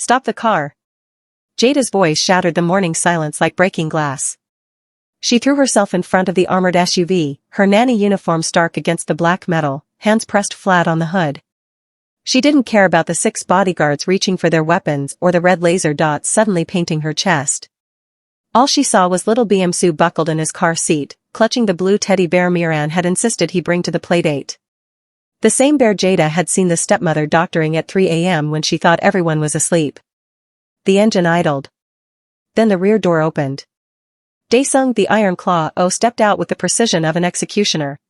Stop the car. Jada's voice shattered the morning silence like breaking glass. She threw herself in front of the armored SUV, her nanny uniform stark against the black metal, hands pressed flat on the hood. She didn't care about the 6 bodyguards reaching for their weapons or the red laser dots suddenly painting her chest. All she saw was little BM buckled in his car seat, clutching the blue teddy bear Miran had insisted he bring to the playdate. The same bear Jada had seen the stepmother doctoring at 3 a.m. when she thought everyone was asleep. The engine idled. Then the rear door opened. Daesung the Iron Claw stepped out with the precision of an executioner.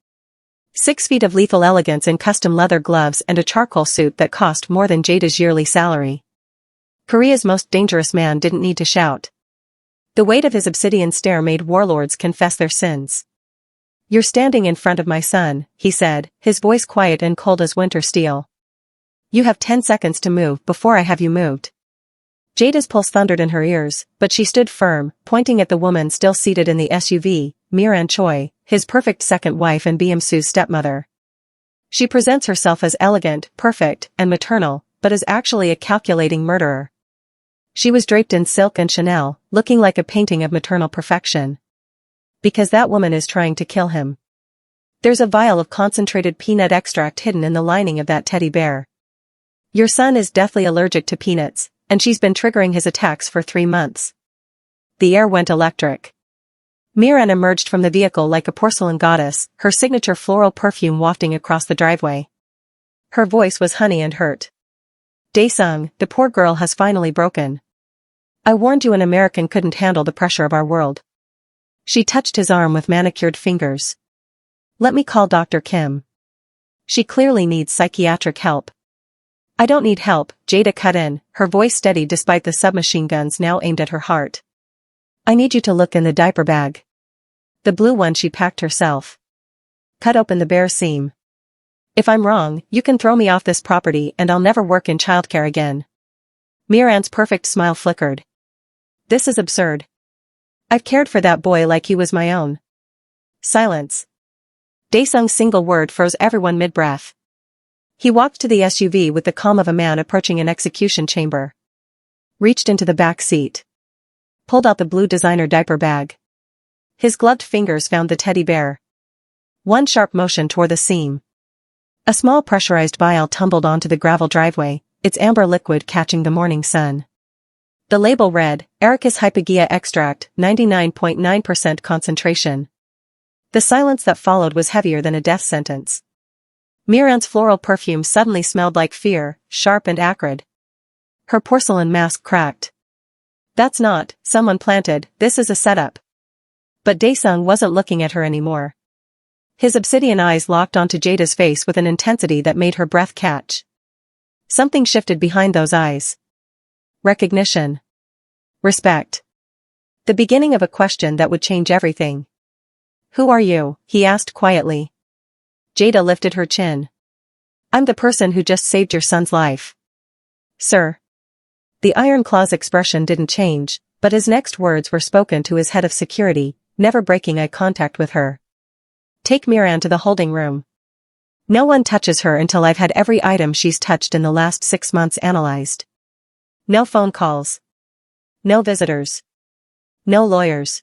6 feet of lethal elegance in custom leather gloves and a charcoal suit that cost more than Jada's yearly salary. Korea's most dangerous man didn't need to shout. The weight of his obsidian stare made warlords confess their sins. "You're standing in front of my son," he said, his voice quiet and cold as winter steel. "You have 10 seconds to move before I have you moved." Jada's pulse thundered in her ears, but she stood firm, pointing at the woman still seated in the SUV, Miran Choi, his perfect second wife and BM-Su's stepmother. She presents herself as elegant, perfect, and maternal, but is actually a calculating murderer. She was draped in silk and Chanel, looking like a painting of maternal perfection. Because that woman is trying to kill him. There's a vial of concentrated peanut extract hidden in the lining of that teddy bear. Your son is deathly allergic to peanuts, and she's been triggering his attacks for 3 months. The air went electric. Miran emerged from the vehicle like a porcelain goddess, her signature floral perfume wafting across the driveway. Her voice was honey and hurt. "Daesung, the poor girl has finally broken. I warned you an American couldn't handle the pressure of our world." She touched his arm with manicured fingers. "Let me call Dr. Kim. She clearly needs psychiatric help." "I don't need help," Jada cut in, her voice steady despite the submachine guns now aimed at her heart. "I need you to look in the diaper bag. The blue one she packed herself. Cut open the bare seam. If I'm wrong, you can throw me off this property and I'll never work in childcare again." Miran's perfect smile flickered. "This is absurd. I've cared for that boy like he was my own." Silence. Daesung's single word froze everyone mid-breath. He walked to the SUV with the calm of a man approaching an execution chamber. Reached into the back seat. Pulled out the blue designer diaper bag. His gloved fingers found the teddy bear. One sharp motion tore the seam. A small pressurized vial tumbled onto the gravel driveway, its amber liquid catching the morning sun. The label read, Ericus hypogaea extract, 99.9% concentration. The silence that followed was heavier than a death sentence. Miran's floral perfume suddenly smelled like fear, sharp and acrid. Her porcelain mask cracked. "That's not, someone planted, this is a setup." But Daesung wasn't looking at her anymore. His obsidian eyes locked onto Jada's face with an intensity that made her breath catch. Something shifted behind those eyes. Recognition. Respect. The beginning of a question that would change everything. "Who are you?" he asked quietly. Jada lifted her chin. "I'm the person who just saved your son's life." "Sir." The Iron Claw's expression didn't change, but his next words were spoken to his head of security, never breaking eye contact with her. "Take Miran to the holding room. No one touches her until I've had every item she's touched in the last 6 months analyzed. No phone calls. No visitors. No lawyers."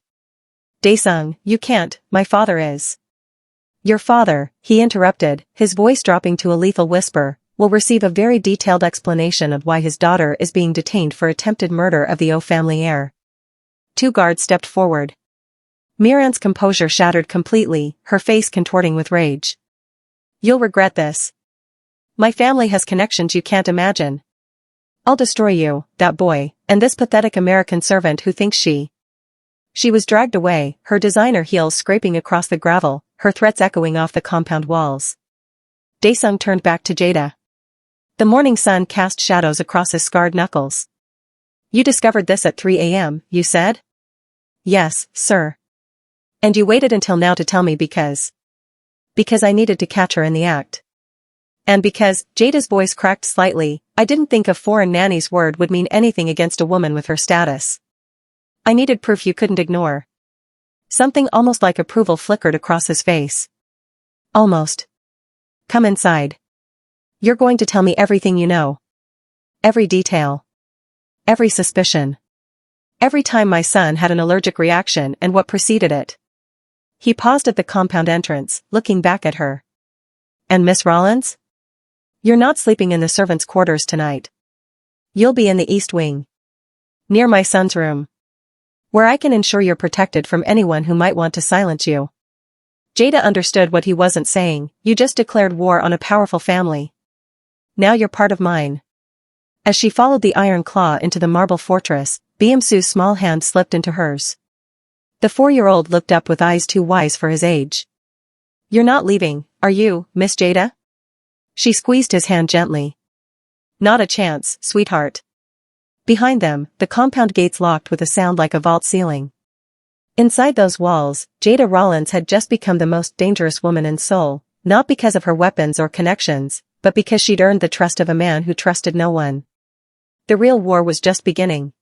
"Daesung, you can't, my father is." "Your father," he interrupted, his voice dropping to a lethal whisper, "will receive a very detailed explanation of why his daughter is being detained for attempted murder of the O family heir." 2 guards stepped forward. Miran's composure shattered completely, her face contorting with rage. "You'll regret this. My family has connections you can't imagine. I'll destroy you, that boy, and this pathetic American servant who thinks She was dragged away, her designer heels scraping across the gravel, her threats echoing off the compound walls. Daesung turned back to Jada. The morning sun cast shadows across his scarred knuckles. "You discovered this at 3 a.m., you said?" "Yes, sir." "And you waited until now to tell me because I needed to catch her in the act. And because," Jada's voice cracked slightly, "I didn't think a foreign nanny's word would mean anything against a woman with her status. I needed proof you couldn't ignore." Something almost like approval flickered across his face. "Almost. Come inside. You're going to tell me everything you know. Every detail." Every suspicion. Every time my son had an allergic reaction and what preceded it. He paused at the compound entrance, looking back at her. And Miss Rollins? You're not sleeping in the servants' quarters tonight. You'll be in the East Wing. Near my son's room. Where I can ensure you're protected from anyone who might want to silence you. Jada understood what he wasn't saying. You just declared war on a powerful family. Now you're part of mine. As she followed the iron claw into the marble fortress, Su's small hand slipped into hers. The 4-year-old looked up with eyes too wise for his age. You're not leaving, are you, Miss Jada? She squeezed his hand gently. Not a chance, sweetheart. Behind them, the compound gates locked with a sound like a vault ceiling. Inside those walls, Jada Rollins had just become the most dangerous woman in Seoul, not because of her weapons or connections, but because she'd earned the trust of a man who trusted no one. The real war was just beginning.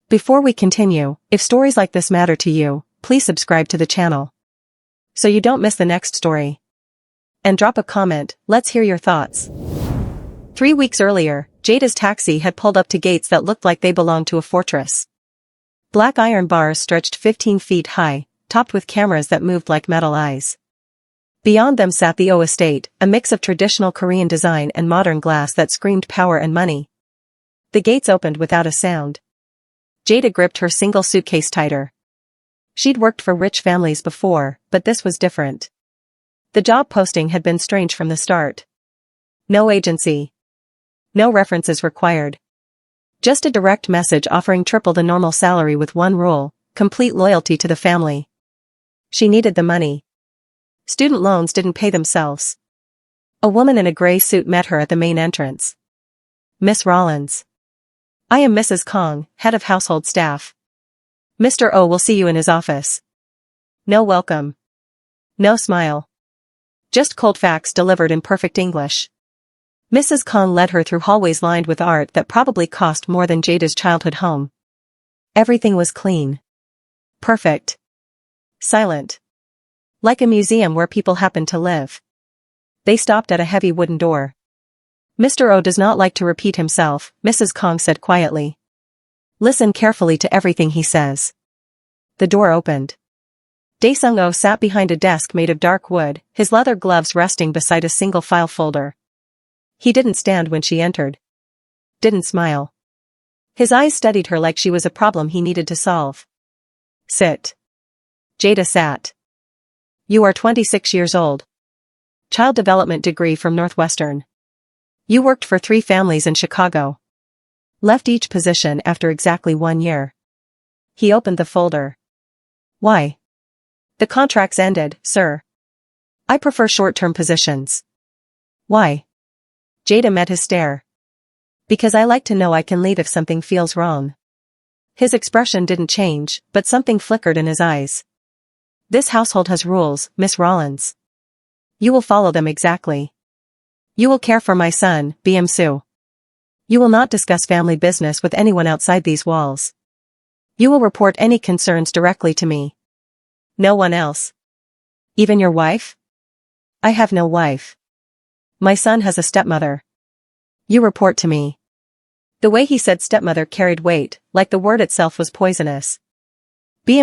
Before we continue, if stories like this matter to you, please subscribe to the channel, so you don't miss the next story. And drop a comment, let's hear your thoughts. 3 weeks earlier, Jada's taxi had pulled up to gates that looked like they belonged to a fortress. Black iron bars stretched 15 feet high, topped with cameras that moved like metal eyes. Beyond them sat the O estate, a mix of traditional Korean design and modern glass that screamed power and money. The gates opened without a sound. Jada gripped her single suitcase tighter. She'd worked for rich families before, but this was different. The job posting had been strange from the start. No agency. No references required. Just a direct message offering triple the normal salary with one rule: complete loyalty to the family. She needed the money. Student loans didn't pay themselves. A woman in a gray suit met her at the main entrance. Miss Rollins. I am Mrs. Kong, head of household staff. Mr. O will see you in his office. No welcome. No smile. Just cold facts delivered in perfect English. Mrs. Kong led her through hallways lined with art that probably cost more than Jada's childhood home. Everything was clean. Perfect. Silent. Like a museum where people happen to live. They stopped at a heavy wooden door. Mr. O does not like to repeat himself, Mrs. Kong said quietly. Listen carefully to everything he says. The door opened. Daesung O sat behind a desk made of dark wood, his leather gloves resting beside a single file folder. He didn't stand when she entered. Didn't smile. His eyes studied her like she was a problem he needed to solve. Sit. Jada sat. You are 26 years old. Child development degree from Northwestern. You worked for 3 families in Chicago. Left each position after exactly 1 year. He opened the folder. Why? The contracts ended, sir. I prefer short-term positions. Why? Jada met his stare. Because I like to know I can leave if something feels wrong. His expression didn't change, but something flickered in his eyes. This household has rules, Miss Rollins. You will follow them exactly. You will care for my son, Soo. You will not discuss family business with anyone outside these walls. You will report any concerns directly to me. No one else. Even your wife? I have no wife. My son has a stepmother. You report to me. The way he said stepmother carried weight, like the word itself was poisonous.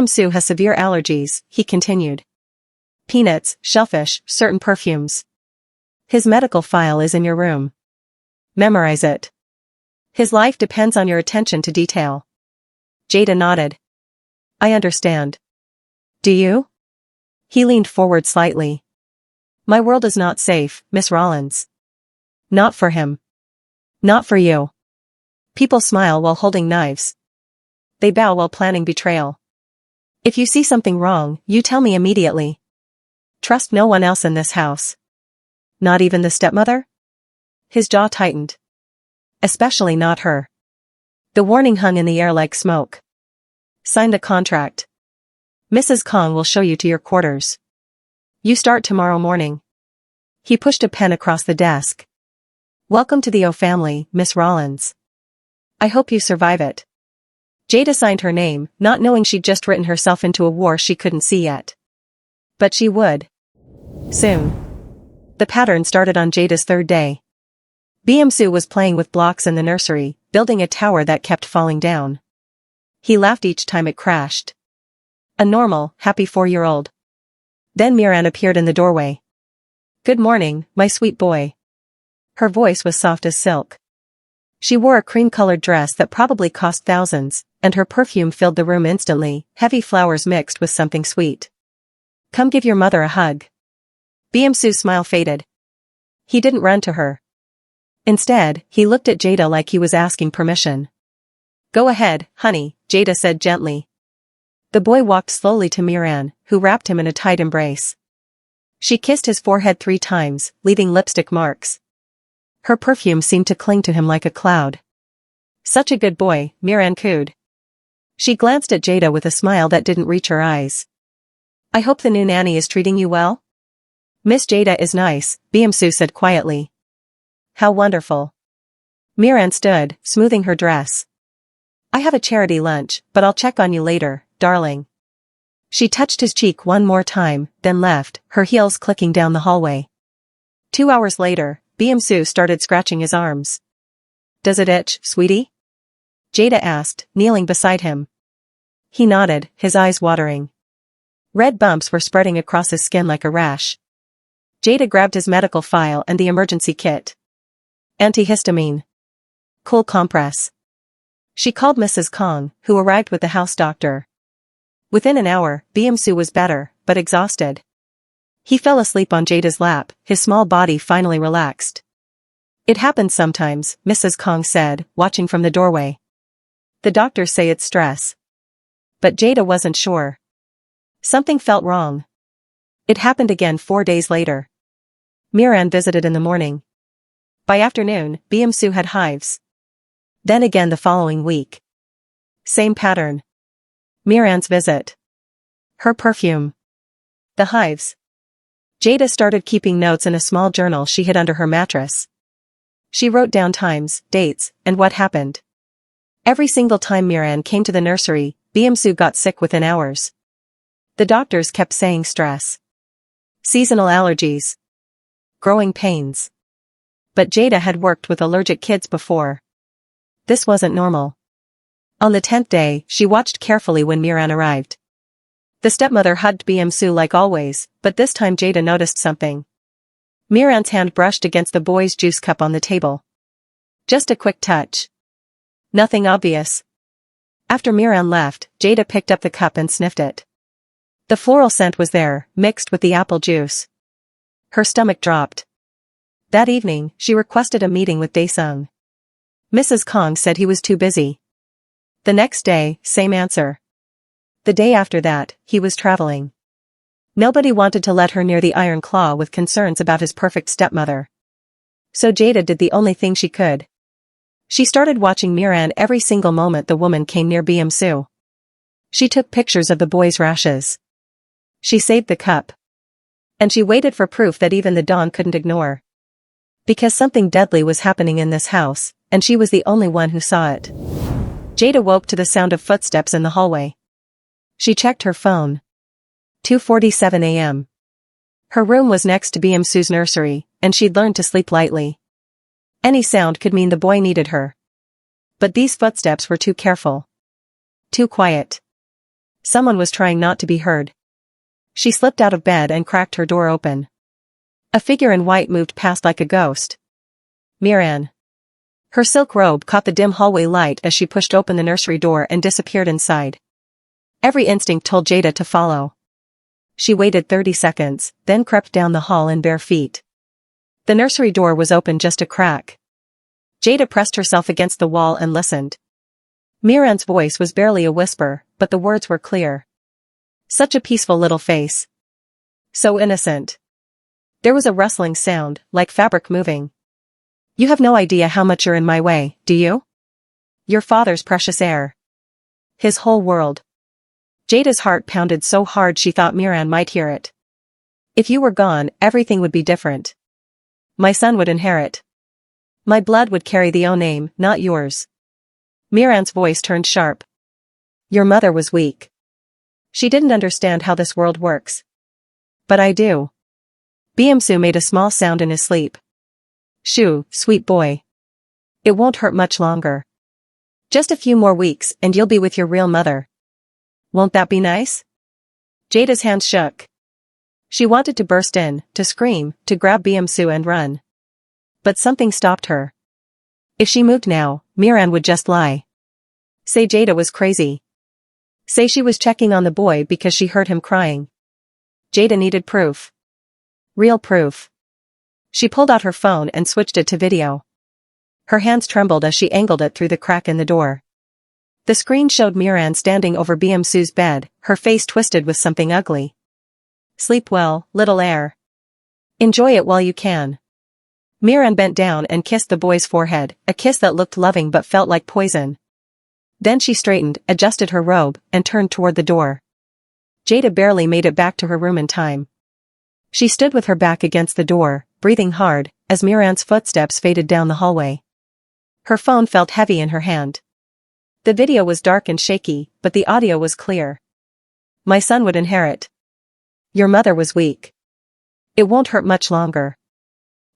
Soo has severe allergies, he continued. Peanuts, shellfish, certain perfumes. His medical file is in your room. Memorize it. His life depends on your attention to detail. Jada nodded. I understand. Do you? He leaned forward slightly. My world is not safe, Miss Rollins. Not for him. Not for you. People smile while holding knives. They bow while planning betrayal. If you see something wrong, you tell me immediately. Trust no one else in this house. Not even the stepmother? His jaw tightened. Especially not her. The warning hung in the air like smoke. Sign the contract. Mrs. Kong will show you to your quarters. You start tomorrow morning. He pushed a pen across the desk. Welcome to the O family, Miss Rollins. I hope you survive it. Jada signed her name, not knowing she'd just written herself into a war she couldn't see yet. But she would. Soon. The pattern started on Jada's 3rd day. Su was playing with blocks in the nursery, building a tower that kept falling down. He laughed each time it crashed. A normal, happy 4-year-old. Then Miran appeared in the doorway. "Good morning, my sweet boy." Her voice was soft as silk. She wore a cream-colored dress that probably cost thousands, and her perfume filled the room instantly, heavy flowers mixed with something sweet. "Come give your mother a hug." Su's smile faded. He didn't run to her. Instead, he looked at Jada like he was asking permission. "Go ahead, honey," Jada said gently. The boy walked slowly to Miran, who wrapped him in a tight embrace. She kissed his forehead 3 times, leaving lipstick marks. Her perfume seemed to cling to him like a cloud. "Such a good boy," Miran cooed. She glanced at Jada with a smile that didn't reach her eyes. "I hope the new nanny is treating you well?" "Miss Jada is nice," Su said quietly. "How wonderful." Miran stood, smoothing her dress. "I have a charity lunch, but I'll check on you later, darling." She touched his cheek one more time, then left, her heels clicking down the hallway. 2 hours later, Su started scratching his arms. "Does it itch, sweetie?" Jada asked, kneeling beside him. He nodded, his eyes watering. Red bumps were spreading across his skin like a rash. Jada grabbed his medical file and the emergency kit. Antihistamine. Cool compress. She called Mrs. Kong, who arrived with the house doctor. Within an hour, Su was better, but exhausted. He fell asleep on Jada's lap, his small body finally relaxed. "It happens sometimes," Mrs. Kong said, watching from the doorway. "The doctors say it's stress." But Jada wasn't sure. Something felt wrong. It happened again 4 days later. Miran visited in the morning. By afternoon, Su had hives. Then again the following week. Same pattern. Miran's visit. Her perfume. The hives. Jada started keeping notes in a small journal she hid under her mattress. She wrote down times, dates, and what happened. Every single time Miran came to the nursery, Su got sick within hours. The doctors kept saying stress. Seasonal allergies. Growing pains. But Jada had worked with allergic kids before. This wasn't normal. On the 10th day, she watched carefully when Miran arrived. The stepmother hugged Su like always, but this time Jada noticed something. Miran's hand brushed against the boy's juice cup on the table. Just a quick touch. Nothing obvious. After Miran left, Jada picked up the cup and sniffed it. The floral scent was there, mixed with the apple juice. Her stomach dropped. That evening, she requested a meeting with Daesung. Mrs. Kong said he was too busy. The next day, same answer. The day after that, he was traveling. Nobody wanted to let her near the Iron Claw with concerns about his perfect stepmother. So Jada did the only thing she could. She started watching Miran every single moment the woman came near Su. She took pictures of the boy's rashes. She saved the cup. And she waited for proof that even the dawn couldn't ignore. Because something deadly was happening in this house, and she was the only one who saw it. Jada woke to the sound of footsteps in the hallway. She checked her phone. 2:47 a.m. Her room was next to Su's nursery, and she'd learned to sleep lightly. Any sound could mean the boy needed her. But these footsteps were too careful. Too quiet. Someone was trying not to be heard. She slipped out of bed and cracked her door open. A figure in white moved past like a ghost. Miran. Her silk robe caught the dim hallway light as she pushed open the nursery door and disappeared inside. Every instinct told Jada to follow. She waited 30 seconds, then crept down the hall in bare feet. The nursery door was open just a crack. Jada pressed herself against the wall and listened. Miran's voice was barely a whisper, but the words were clear. Such a peaceful little face. So innocent. There was a rustling sound, like fabric moving. You have no idea how much you're in my way, do you? Your father's precious heir. His whole world. Jada's heart pounded so hard she thought Miran might hear it. If you were gone, everything would be different. My son would inherit. My blood would carry the O name, not yours. Miran's voice turned sharp. Your mother was weak. She didn't understand how this world works. But I do. Su made a small sound in his sleep. Shoo, sweet boy. It won't hurt much longer. Just a few more weeks and you'll be with your real mother. Won't that be nice? Jada's hands shook. She wanted to burst in, to scream, to grab Biamsu and run. But something stopped her. If she moved now, Miran would just lie. Say Jada was crazy. Say she was checking on the boy because she heard him crying. Jada needed proof. Real proof. She pulled out her phone and switched it to video. Her hands trembled as she angled it through the crack in the door. The screen showed Miran standing over Biamsu's bed, her face twisted with something ugly. Sleep well, little heir. Enjoy it while you can. Miran bent down and kissed the boy's forehead, a kiss that looked loving but felt like poison. Then she straightened, adjusted her robe, and turned toward the door. Jada barely made it back to her room in time. She stood with her back against the door, breathing hard, as Miran's footsteps faded down the hallway. Her phone felt heavy in her hand. The video was dark and shaky, but the audio was clear. My son would inherit. Your mother was weak. It won't hurt much longer.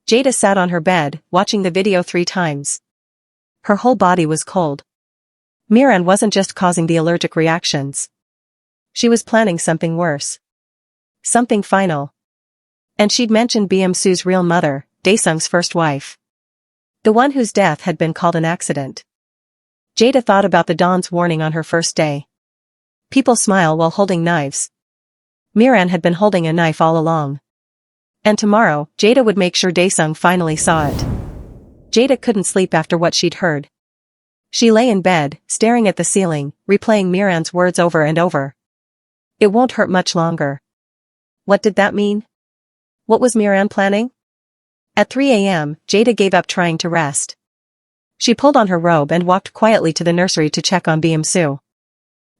Jada sat on her bed, watching the video 3 times. Her whole body was cold. Miran wasn't just causing the allergic reactions. She was planning something worse. Something final. And she'd mentioned Biamsu's real mother, Daesung's first wife. The one whose death had been called an accident. Jada thought about the Dawn's warning on her first day. People smile while holding knives. Miran had been holding a knife all along. And tomorrow, Jada would make sure Daesung finally saw it. Jada couldn't sleep after what she'd heard. She lay in bed, staring at the ceiling, replaying Miran's words over and over. It won't hurt much longer. What did that mean? What was Miran planning? At 3 a.m., Jada gave up trying to rest. She pulled on her robe and walked quietly to the nursery to check on Biamsu.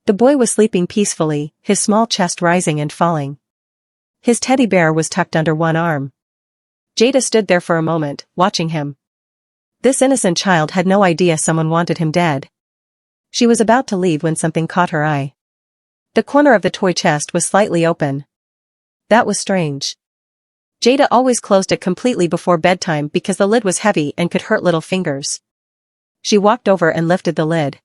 The boy was sleeping peacefully, his small chest rising and falling. His teddy bear was tucked under one arm. Jada stood there for a moment, watching him. This innocent child had no idea someone wanted him dead. She was about to leave when something caught her eye. The corner of the toy chest was slightly open. That was strange. Jada always closed it completely before bedtime because the lid was heavy and could hurt little fingers. She walked over and lifted the lid.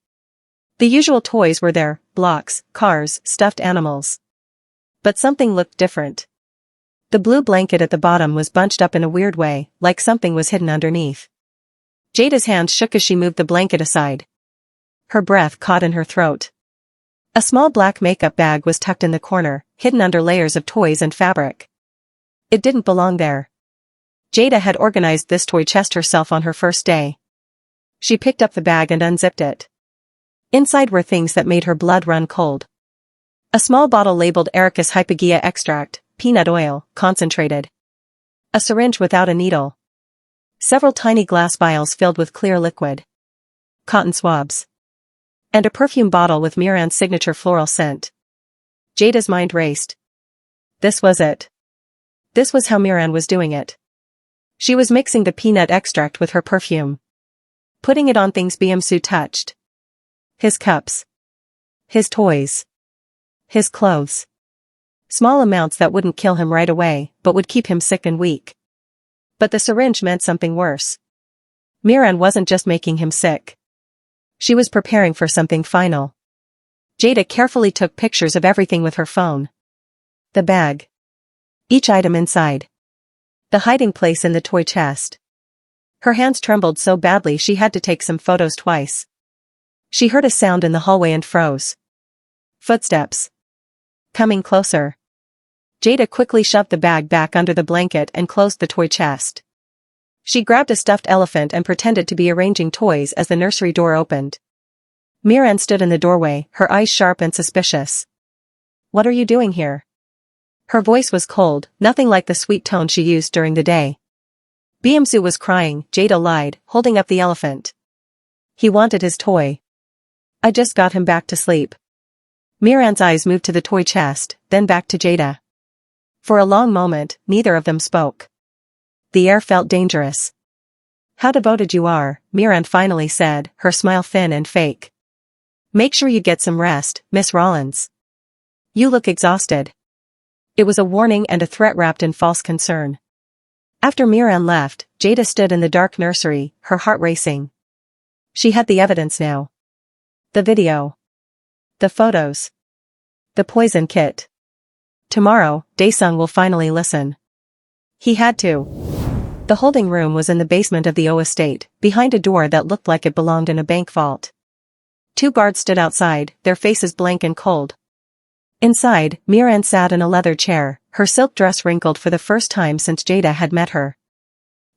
The usual toys were there, blocks, cars, stuffed animals. But something looked different. The blue blanket at the bottom was bunched up in a weird way, like something was hidden underneath. Jada's hand shook as she moved the blanket aside. Her breath caught in her throat. A small black makeup bag was tucked in the corner, hidden under layers of toys and fabric. It didn't belong there. Jada had organized this toy chest herself on her first day. She picked up the bag and unzipped it. Inside were things that made her blood run cold. A small bottle labeled Ericus hypogaea extract, peanut oil, concentrated. A syringe without a needle. Several tiny glass vials filled with clear liquid. Cotton swabs. And a perfume bottle with Miran's signature floral scent. Jada's mind raced. This was it. This was how Miran was doing it. She was mixing the peanut extract with her perfume. Putting it on things Biamsu touched. His cups. His toys. His clothes. Small amounts that wouldn't kill him right away, but would keep him sick and weak. But the syringe meant something worse. Miran wasn't just making him sick. She was preparing for something final. Jada carefully took pictures of everything with her phone. The bag. Each item inside. The hiding place in the toy chest. Her hands trembled so badly she had to take some photos twice. She heard a sound in the hallway and froze. Footsteps. Coming closer. Jada quickly shoved the bag back under the blanket and closed the toy chest. She grabbed a stuffed elephant and pretended to be arranging toys as the nursery door opened. Miran stood in the doorway, her eyes sharp and suspicious. What are you doing here? Her voice was cold, nothing like the sweet tone she used during the day. Biamsu was crying, Jada lied, holding up the elephant. He wanted his toy. I just got him back to sleep. Miran's eyes moved to the toy chest, then back to Jada. For a long moment, neither of them spoke. The air felt dangerous. How devoted you are, Miran finally said, her smile thin and fake. Make sure you get some rest, Miss Rollins. You look exhausted. It was a warning and a threat wrapped in false concern. After Miran left, Jada stood in the dark nursery, her heart racing. She had the evidence now. The video. The photos. The poison kit. Tomorrow, Daesung will finally listen. He had to. The holding room was in the basement of the O estate, behind a door that looked like it belonged in a bank vault. 2 guards stood outside, their faces blank and cold. Inside, Miran sat in a leather chair, her silk dress wrinkled for the first time since Jada had met her.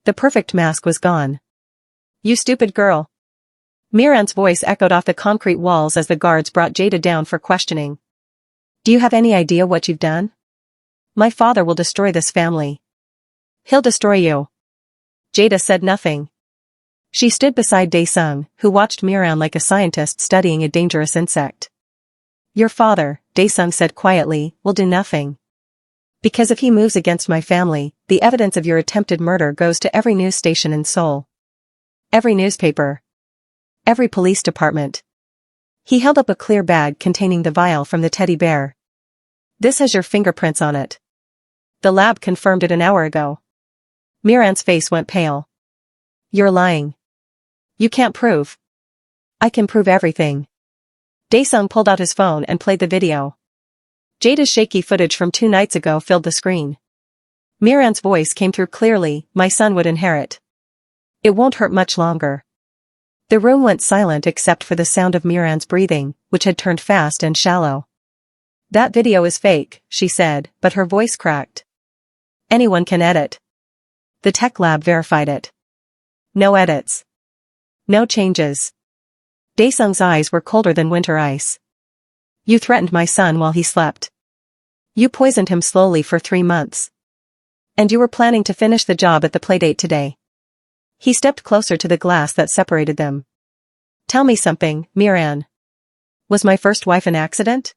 The perfect mask was gone. "You stupid girl." Miran's voice echoed off the concrete walls as the guards brought Jada down for questioning. "Do you have any idea what you've done? My father will destroy this family. He'll destroy you." Jada said nothing. She stood beside Daesung, who watched Miran like a scientist studying a dangerous insect. "Your father," Daesung said quietly, "will do nothing. Because if he moves against my family, the evidence of your attempted murder goes to every news station in Seoul. Every newspaper. Every police department." He held up a clear bag containing the vial from the teddy bear. "This has your fingerprints on it. The lab confirmed it an hour ago." Miran's face went pale. "You're lying. You can't prove." "I can prove everything." Daesung pulled out his phone and played the video. Jada's shaky footage from 2 nights ago filled the screen. Miran's voice came through clearly, "My son would inherit. It won't hurt much longer." The room went silent except for the sound of Miran's breathing, which had turned fast and shallow. "That video is fake," she said, but her voice cracked. "Anyone can edit. The tech lab verified it. No edits. No changes." Daesung's eyes were colder than winter ice. "You threatened my son while he slept. You poisoned him slowly for 3 months. And you were planning to finish the job at the playdate today." He stepped closer to the glass that separated them. "Tell me something, Miran. Was my first wife an accident?"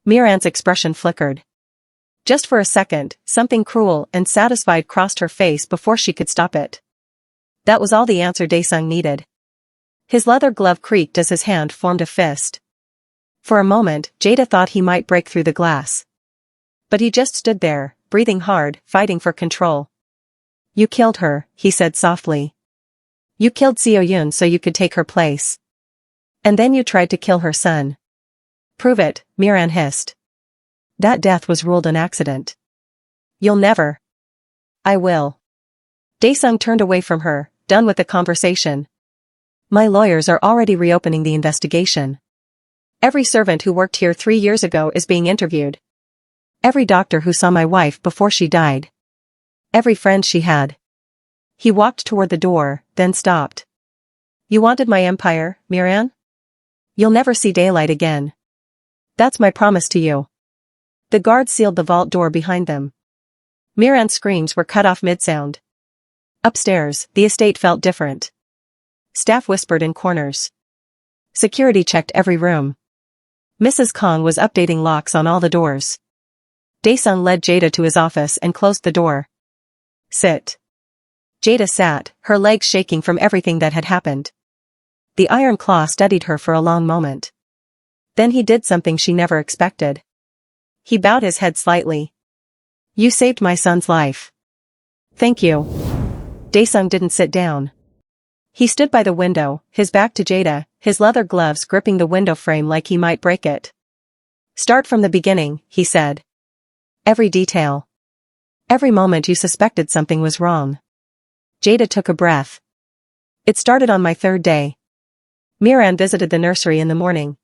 Miran's expression flickered. Just for a second, something cruel and satisfied crossed her face before she could stop it. That was all the answer Daesung needed. His leather glove creaked as his hand formed a fist. For a moment, Jada thought he might break through the glass. But he just stood there, breathing hard, fighting for control. "You killed her," he said softly. "You killed Seo-yoon so you could take her place. And then you tried to kill her son." "Prove it," Miran hissed. "That death was ruled an accident." "You'll never." "I will." Daesung turned away from her, done with the conversation. "My lawyers are already reopening the investigation. Every servant who worked here 3 years ago is being interviewed. Every doctor who saw my wife before she died. Every friend she had." He walked toward the door, then stopped. "You wanted my empire, Miran? You'll never see daylight again. That's my promise to you." The guards sealed the vault door behind them. Miran's screams were cut off mid-sound. Upstairs, the estate felt different. Staff whispered in corners. Security checked every room. Mrs. Kong was updating locks on all the doors. Daesung led Jada to his office and closed the door. "Sit." Jada sat, her legs shaking from everything that had happened. The iron claw studied her for a long moment. Then he did something she never expected. He bowed his head slightly. "You saved my son's life." "Thank you." Daesung didn't sit down. He stood by the window, his back to Jada, his leather gloves gripping the window frame like he might break it. "Start from the beginning," he said. "Every detail. Every moment you suspected something was wrong." Jada took a breath. "It started on my 3rd day. Miran visited the nursery in the morning.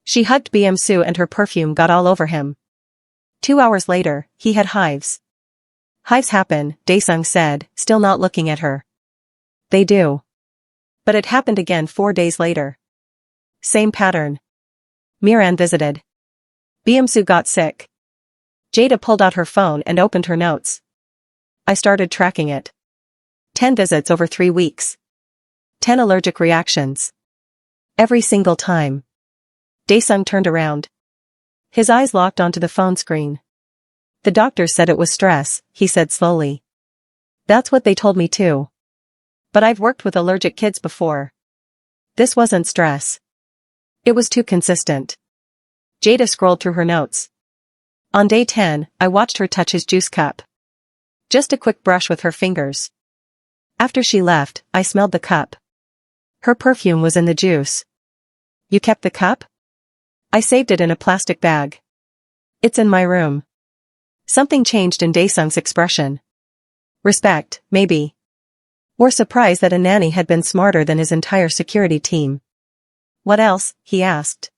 She hugged Bmsu and her perfume got all over him. 2 hours later, he had hives." "Hives happen," Daesung said, still not looking at her. "They do. But it happened again 4 days later. Same pattern. Miran visited. Bmsu got sick." Jada pulled out her phone and opened her notes. "I started tracking it. 10 visits over 3 weeks. 10 allergic reactions. Every single time." Daesung turned around. His eyes locked onto the phone screen. "The doctor said it was stress," he said slowly. "That's what they told me too. But I've worked with allergic kids before. This wasn't stress. It was too consistent." Jada scrolled through her notes. "On day 10, I watched her touch his juice cup. Just a quick brush with her fingers. After she left, I smelled the cup. Her perfume was in the juice. You kept the cup? I saved it in a plastic bag. It's in my room. Something changed in Daesung's expression. Respect, maybe. Or surprise that a nanny had been smarter than his entire security team. What else? He asked.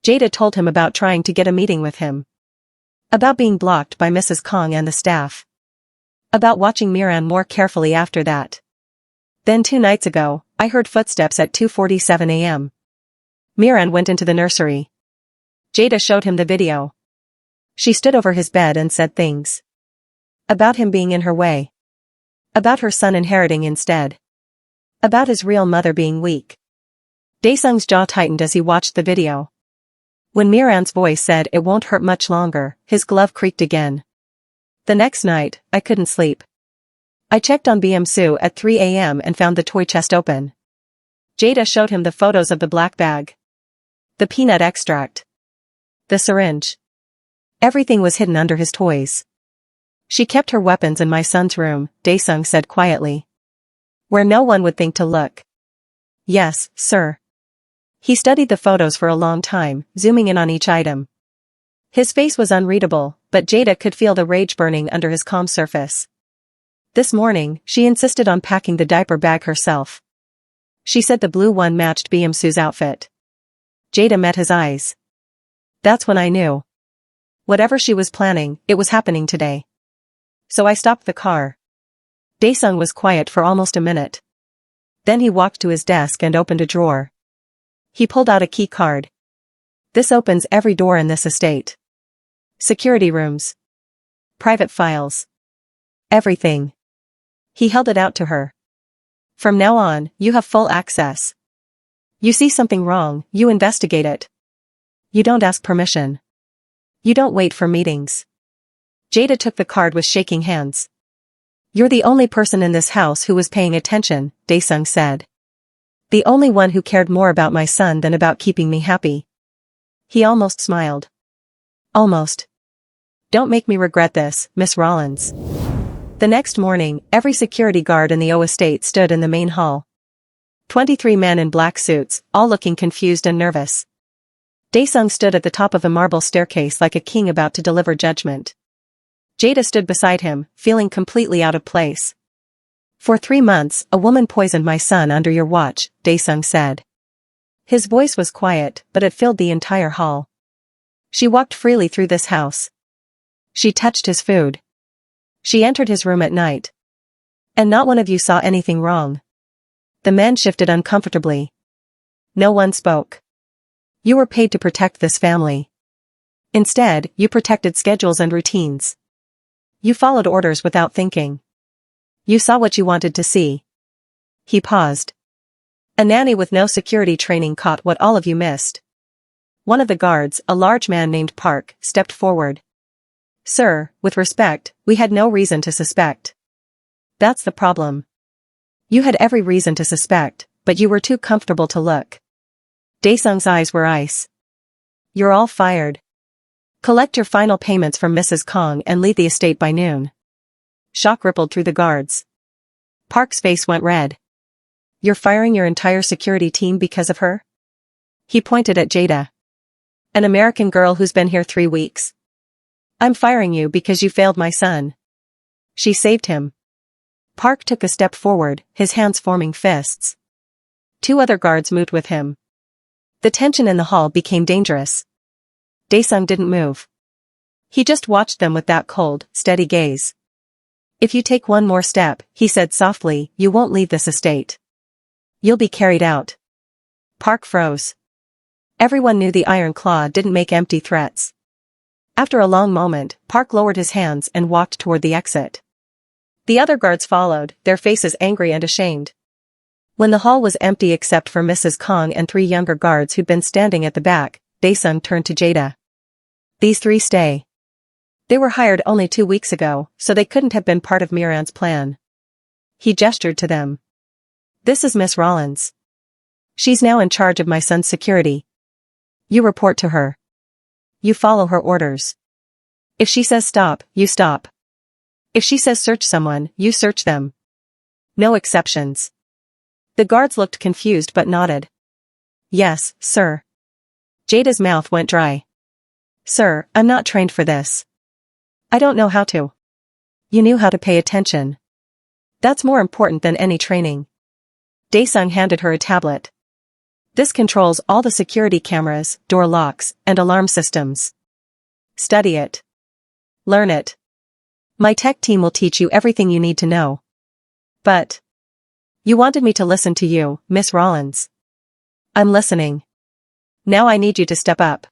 Jada told him about trying to get a meeting with him. About being blocked by Mrs. Kong and the staff. About watching Miran more carefully after that. Then 2 nights ago, I heard footsteps at 2:47 a.m. Miran went into the nursery. Jada showed him the video. She stood over his bed and said things. About him being in her way. About her son inheriting instead. About his real mother being weak. Daesung's jaw tightened as he watched the video. When Miran's voice said it won't hurt much longer, his glove creaked again. The next night, I couldn't sleep. I checked on BMSU at 3 a.m. and found the toy chest open. Jada showed him the photos of the black bag. The peanut extract. The syringe. Everything was hidden under his toys. She kept her weapons in my son's room, Daesung said quietly. Where no one would think to look. Yes, sir. He studied the photos for a long time, zooming in on each item. His face was unreadable, but Jada could feel the rage burning under his calm surface. This morning, she insisted on packing the diaper bag herself. She said the blue one matched BMSU's outfit. Jada met his eyes. That's when I knew. Whatever she was planning, it was happening today. So I stopped the car. Daesung was quiet for almost a minute. Then he walked to his desk and opened a drawer. He pulled out a key card. This opens every door in this estate. Security rooms. Private files. Everything. He held it out to her. From now on, you have full access. You see something wrong, you investigate it. You don't ask permission. You don't wait for meetings. Jada took the card with shaking hands. You're the only person in this house who was paying attention, Daesung said. The only one who cared more about my son than about keeping me happy. He almost smiled. Almost. Don't make me regret this, Miss Rollins. The next morning, every security guard in the O estate stood in the main hall. 23 men in black suits, all looking confused and nervous. Daesung stood at the top of a marble staircase like a king about to deliver judgment. Jada stood beside him, feeling completely out of place. For 3 months, a woman poisoned my son under your watch, Daesung said. His voice was quiet, but it filled the entire hall. She walked freely through this house. She touched his food. She entered his room at night. And not one of you saw anything wrong. The men shifted uncomfortably. No one spoke. You were paid to protect this family. Instead, you protected schedules and routines. You followed orders without thinking. You saw what you wanted to see. He paused. A nanny with no security training caught what all of you missed. One of the guards, a large man named Park, stepped forward. Sir, with respect, we had no reason to suspect. That's the problem. You had every reason to suspect, but you were too comfortable to look. Daesung's eyes were ice. You're all fired. Collect your final payments from Mrs. Kong and leave the estate by noon. Shock rippled through the guards. Park's face went red. You're firing your entire security team because of her? He pointed at Jada. An American girl who's been here 3 weeks. I'm firing you because you failed my son. She saved him. Park took a step forward, his hands forming fists. 2 other guards moved with him. The tension in the hall became dangerous. Daesung didn't move. He just watched them with that cold, steady gaze. If you take one more step, he said softly, you won't leave this estate. You'll be carried out. Park froze. Everyone knew the Iron Claw didn't make empty threats. After a long moment, Park lowered his hands and walked toward the exit. The other guards followed, their faces angry and ashamed. When the hall was empty except for Mrs. Kong and 3 younger guards who'd been standing at the back, Daesung turned to Jada. These 3 stay. They were hired only 2 weeks ago, so they couldn't have been part of Miran's plan. He gestured to them. This is Miss Rollins. She's now in charge of my son's security. You report to her. You follow her orders. If she says stop, you stop. If she says search someone, you search them. No exceptions. The guards looked confused but nodded. Yes, sir. Jada's mouth went dry. Sir, I'm not trained for this. I don't know how to. You knew how to pay attention. That's more important than any training. Daesung handed her a tablet. This controls all the security cameras, door locks, and alarm systems. Study it. Learn it. My tech team will teach you everything you need to know. But you wanted me to listen to you, Miss Rollins. I'm listening. Now I need you to step up.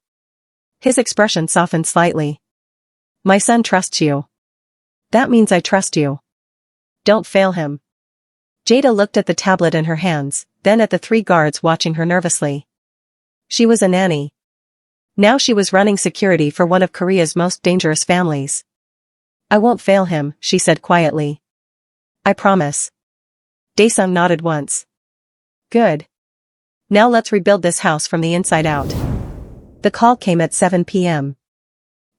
His expression softened slightly. My son trusts you. That means I trust you. Don't fail him. Jada looked at the tablet in her hands, then at the 3 guards watching her nervously. She was a nanny. Now she was running security for one of Korea's most dangerous families. I won't fail him, she said quietly. I promise. Daesung nodded once. Good. Now let's rebuild this house from the inside out. The call came at 7 p.m.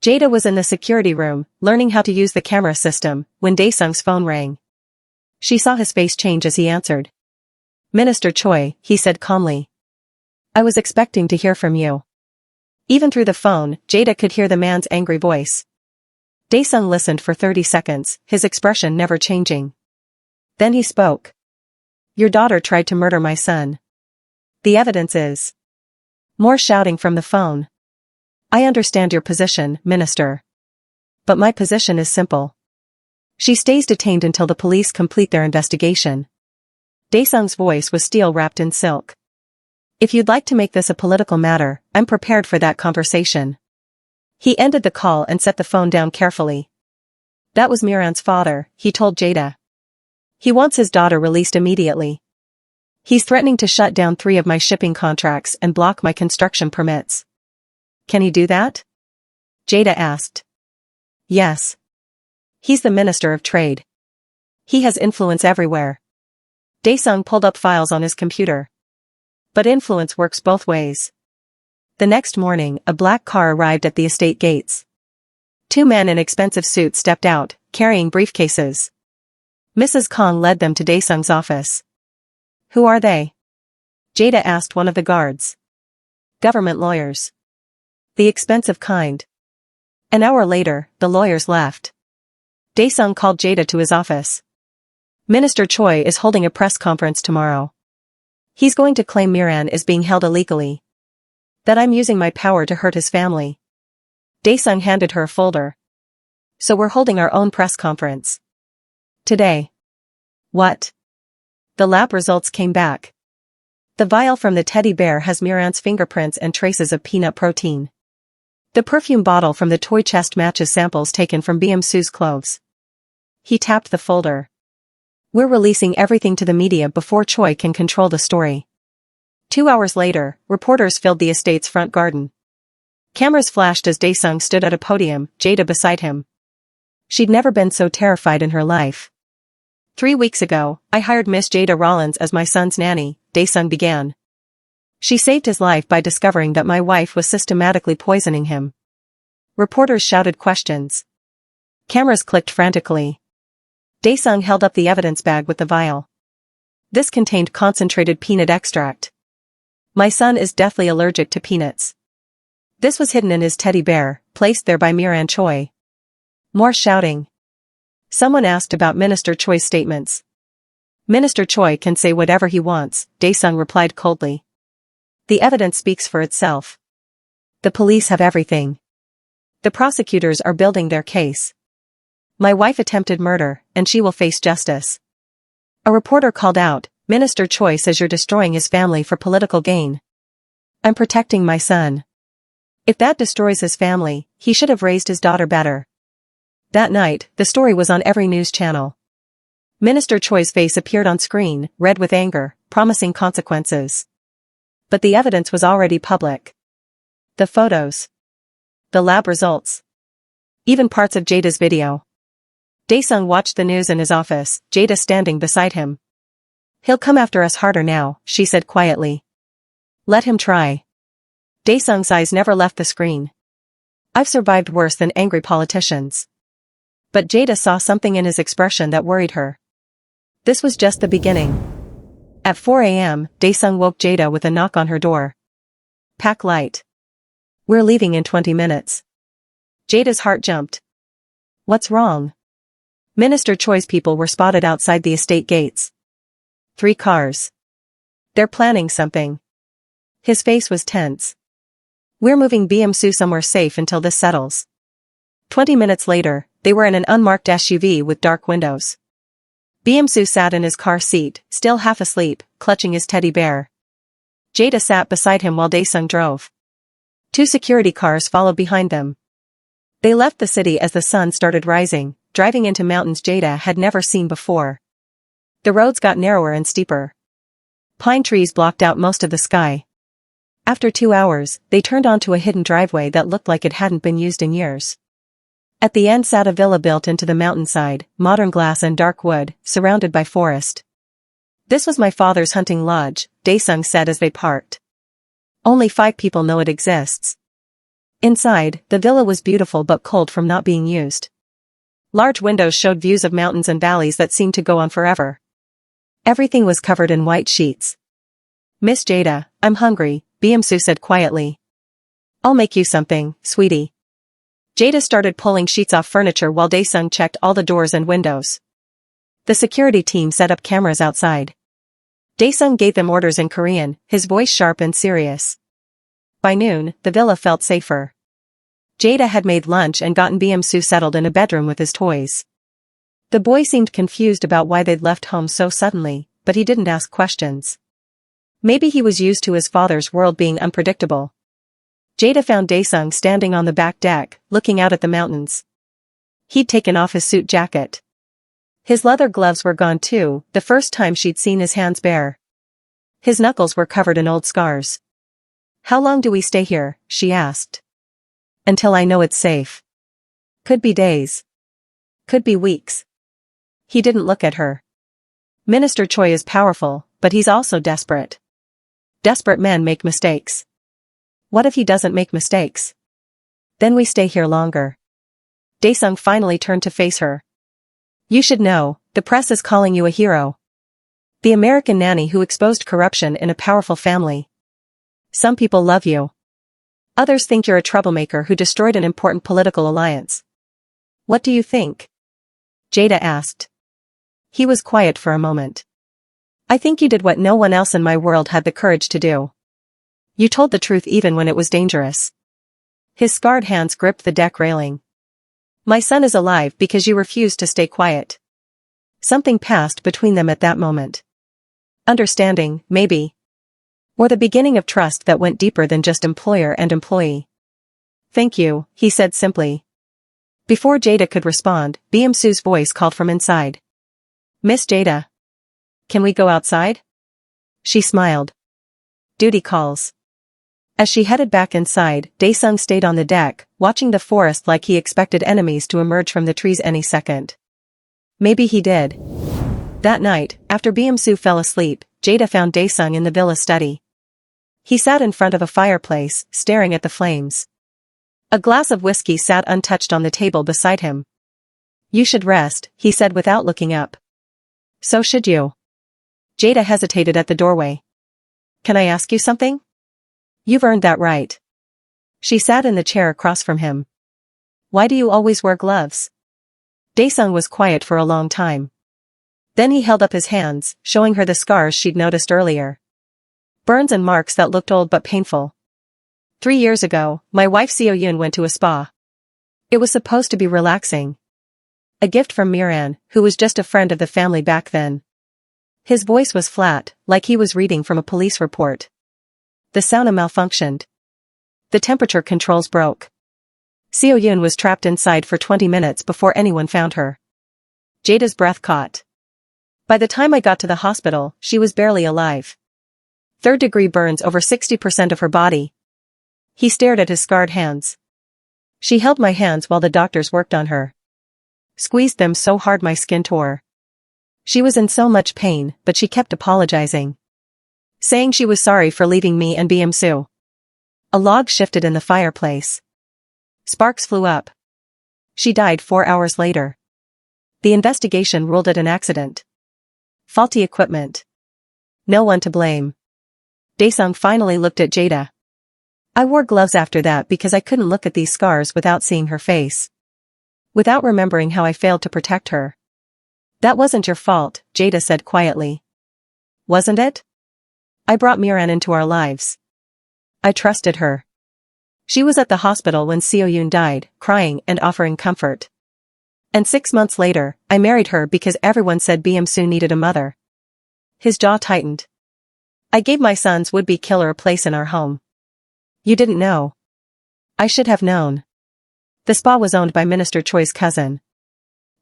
Jada was in the security room, learning how to use the camera system, when Daesung's phone rang. She saw his face change as he answered. Minister Choi, he said calmly. I was expecting to hear from you. Even through the phone, Jada could hear the man's angry voice. Daesung listened for 30 seconds, his expression never changing. Then he spoke. Your daughter tried to murder my son. The evidence is. More shouting from the phone. I understand your position, Minister. But my position is simple. She stays detained until the police complete their investigation. Daesung's voice was steel wrapped in silk. If you'd like to make this a political matter, I'm prepared for that conversation. He ended the call and set the phone down carefully. That was Miran's father, he told Jada. He wants his daughter released immediately. He's threatening to shut down 3 of my shipping contracts and block my construction permits. Can he do that? Jada asked. Yes. He's the Minister of Trade. He has influence everywhere. Daesung pulled up files on his computer. But influence works both ways. The next morning, a black car arrived at the estate gates. 2 men in expensive suits stepped out, carrying briefcases. Mrs. Kong led them to Daesung's office. Who are they? Jada asked one of the guards. Government lawyers. The expensive kind. An hour later, the lawyers left. Daesung called Jada to his office. Minister Choi is holding a press conference tomorrow. He's going to claim Miran is being held illegally. That I'm using my power to hurt his family. Daesung handed her a folder. So we're holding our own press conference. Today. What? The lab results came back. The vial from the teddy bear has Miran's fingerprints and traces of peanut protein. The perfume bottle from the toy chest matches samples taken from Su's clothes. He tapped the folder. We're releasing everything to the media before Choi can control the story. 2 hours later, reporters filled the estate's front garden. Cameras flashed as Daesung stood at a podium, Jada beside him. She'd never been so terrified in her life. 3 weeks ago, I hired Miss Jada Rollins as my son's nanny, Daesung began. She saved his life by discovering that my wife was systematically poisoning him. Reporters shouted questions. Cameras clicked frantically. Daesung held up the evidence bag with the vial. This contained concentrated peanut extract. My son is deathly allergic to peanuts. This was hidden in his teddy bear, placed there by Miran Choi. More shouting. Someone asked about Minister Choi's statements. Minister Choi can say whatever he wants, Daesung replied coldly. The evidence speaks for itself. The police have everything. The prosecutors are building their case. My wife attempted murder, and she will face justice. A reporter called out, Minister Choi says you're destroying his family for political gain. I'm protecting my son. If that destroys his family, he should have raised his daughter better. That night, the story was on every news channel. Minister Choi's face appeared on screen, red with anger, promising consequences. But the evidence was already public. The photos. The lab results. Even parts of Jada's video. Daesung watched the news in his office, Jada standing beside him. He'll come after us harder now, she said quietly. Let him try. Daesung's eyes never left the screen. I've survived worse than angry politicians. But Jada saw something in his expression that worried her. This was just the beginning. At 4 a.m., Daesung woke Jada with a knock on her door. Pack light. We're leaving in 20 minutes. Jada's heart jumped. What's wrong? Minister Choi's people were spotted outside the estate gates. 3 cars. They're planning something. His face was tense. We're moving BMSU somewhere safe until this settles. 20 minutes later, they were in an unmarked SUV with dark windows. BMSU sat in his car seat, still half asleep, clutching his teddy bear. Jada sat beside him while Daesung drove. 2 security cars followed behind them. They left the city as the sun started rising, driving into mountains Jada had never seen before. The roads got narrower and steeper. Pine trees blocked out most of the sky. After 2 hours, they turned onto a hidden driveway that looked like it hadn't been used in years. At the end sat a villa built into the mountainside, modern glass and dark wood, surrounded by forest. This was my father's hunting lodge, Daesung said as they parked. Only 5 people know it exists. Inside, the villa was beautiful but cold from not being used. Large windows showed views of mountains and valleys that seemed to go on forever. Everything was covered in white sheets. Miss Jada, I'm hungry, BMSU said quietly. I'll make you something, sweetie. Jada started pulling sheets off furniture while Daesung checked all the doors and windows. The security team set up cameras outside. Daesung gave them orders in Korean, his voice sharp and serious. By noon, the villa felt safer. Jada had made lunch and gotten BMSU settled in a bedroom with his toys. The boy seemed confused about why they'd left home so suddenly, but he didn't ask questions. Maybe he was used to his father's world being unpredictable. Jada found Daesung standing on the back deck, looking out at the mountains. He'd taken off his suit jacket. His leather gloves were gone too, the first time she'd seen his hands bare. His knuckles were covered in old scars. How long do we stay here? She asked. Until I know it's safe. Could be days. Could be weeks. He didn't look at her. Minister Choi is powerful, but he's also desperate. Desperate men make mistakes. What if he doesn't make mistakes? Then we stay here longer. Daesung finally turned to face her. You should know, the press is calling you a hero. The American nanny who exposed corruption in a powerful family. Some people love you. Others think you're a troublemaker who destroyed an important political alliance. What do you think? Jada asked. He was quiet for a moment. I think you did what no one else in my world had the courage to do. You told the truth even when it was dangerous. His scarred hands gripped the deck railing. My son is alive because you refused to stay quiet. Something passed between them at that moment. Understanding, maybe. Or the beginning of trust that went deeper than just employer and employee. Thank you, he said simply. Before Jada could respond, BMSU's voice called from inside. Miss Jada. Can we go outside? She smiled. Duty calls. As she headed back inside, Daesung stayed on the deck, watching the forest like he expected enemies to emerge from the trees any second. Maybe he did. That night, after BMSU fell asleep, Jada found Daesung in the villa study. He sat in front of a fireplace, staring at the flames. A glass of whiskey sat untouched on the table beside him. You should rest, he said without looking up. So should you. Jada hesitated at the doorway. Can I ask you something? You've earned that right. She sat in the chair across from him. Why do you always wear gloves? Daesung was quiet for a long time. Then he held up his hands, showing her the scars she'd noticed earlier. Burns and marks that looked old but painful. 3 years ago, my wife Seo Yoon went to a spa. It was supposed to be relaxing. A gift from Miran, who was just a friend of the family back then. His voice was flat, like he was reading from a police report. The sauna malfunctioned. The temperature controls broke. Seo Yoon was trapped inside for 20 minutes before anyone found her. Jada's breath caught. By the time I got to the hospital, she was barely alive. 3rd-degree burns over 60% of her body. He stared at his scarred hands. She held my hands while the doctors worked on her. Squeezed them so hard my skin tore. She was in so much pain, but she kept apologizing. Saying she was sorry for leaving me and BMSU. A log shifted in the fireplace. Sparks flew up. She died 4 hours later. The investigation ruled it an accident. Faulty equipment. No one to blame. Daesung finally looked at Jada. I wore gloves after that because I couldn't look at these scars without seeing her face. Without remembering how I failed to protect her. That wasn't your fault, Jada said quietly. Wasn't it? I brought Miran into our lives. I trusted her. She was at the hospital when Seo-yoon died, crying and offering comfort. And 6 months later, I married her because everyone said Bim-soo needed a mother. His jaw tightened. I gave my son's would-be killer a place in our home. You didn't know. I should have known. The spa was owned by Minister Choi's cousin.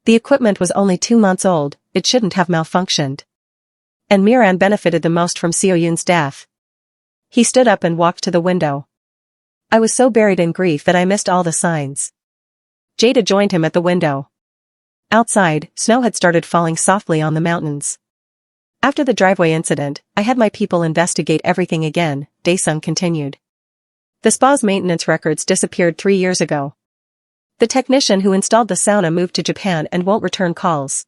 The equipment was only 2 months old, it shouldn't have malfunctioned. And Miran benefited the most from Seo-yoon's death. He stood up and walked to the window. I was so buried in grief that I missed all the signs. Jada joined him at the window. Outside, snow had started falling softly on the mountains. After the driveway incident, I had my people investigate everything again, Daesung continued. The spa's maintenance records disappeared 3 years ago. The technician who installed the sauna moved to Japan and won't return calls.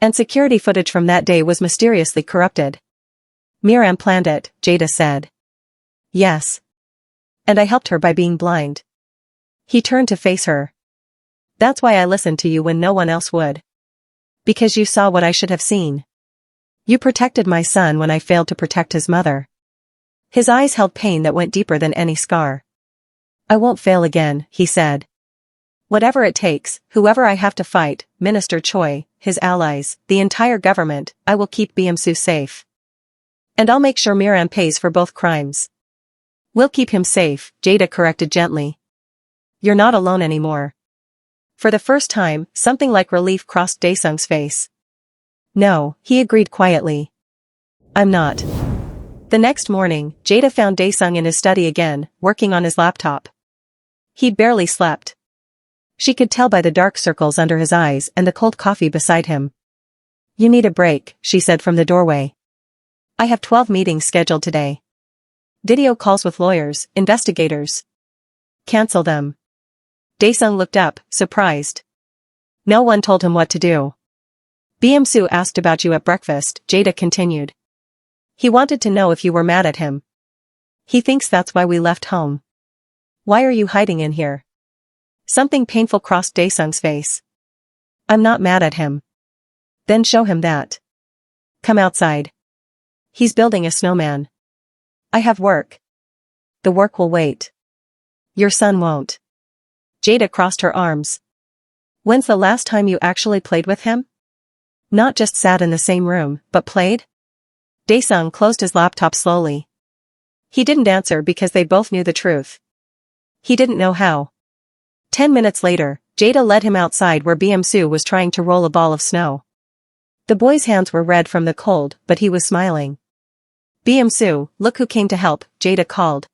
And security footage from that day was mysteriously corrupted. Miran planned it, Jada said. Yes. And I helped her by being blind. He turned to face her. That's why I listened to you when no one else would. Because you saw what I should have seen. You protected my son when I failed to protect his mother. His eyes held pain that went deeper than any scar. I won't fail again, he said. Whatever it takes, whoever I have to fight, Minister Choi, his allies, the entire government, I will keep Bim-soo safe. And I'll make sure Miran pays for both crimes. We'll keep him safe, Jada corrected gently. You're not alone anymore. For the first time, something like relief crossed Daesung's face. No, he agreed quietly. I'm not. The next morning, Jada found Daesung in his study again, working on his laptop. He'd barely slept. She could tell by the dark circles under his eyes and the cold coffee beside him. You need a break, she said from the doorway. I have 12 meetings scheduled today. Video calls with lawyers, investigators. Cancel them. Daesung looked up, surprised. No one told him what to do. Bim-soo asked about you at breakfast, Jada continued. He wanted to know if you were mad at him. He thinks that's why we left home. Why are you hiding in here? Something painful crossed Daesung's face. I'm not mad at him. Then show him that. Come outside. He's building a snowman. I have work. The work will wait. Your son won't. Jada crossed her arms. When's the last time you actually played with him? Not just sat in the same room, but played? Daesung closed his laptop slowly. He didn't answer because they both knew the truth. He didn't know how. 10 minutes later, Jada led him outside where Bim-soo was trying to roll a ball of snow. The boy's hands were red from the cold, but he was smiling. Bim-soo, look who came to help, Jada called.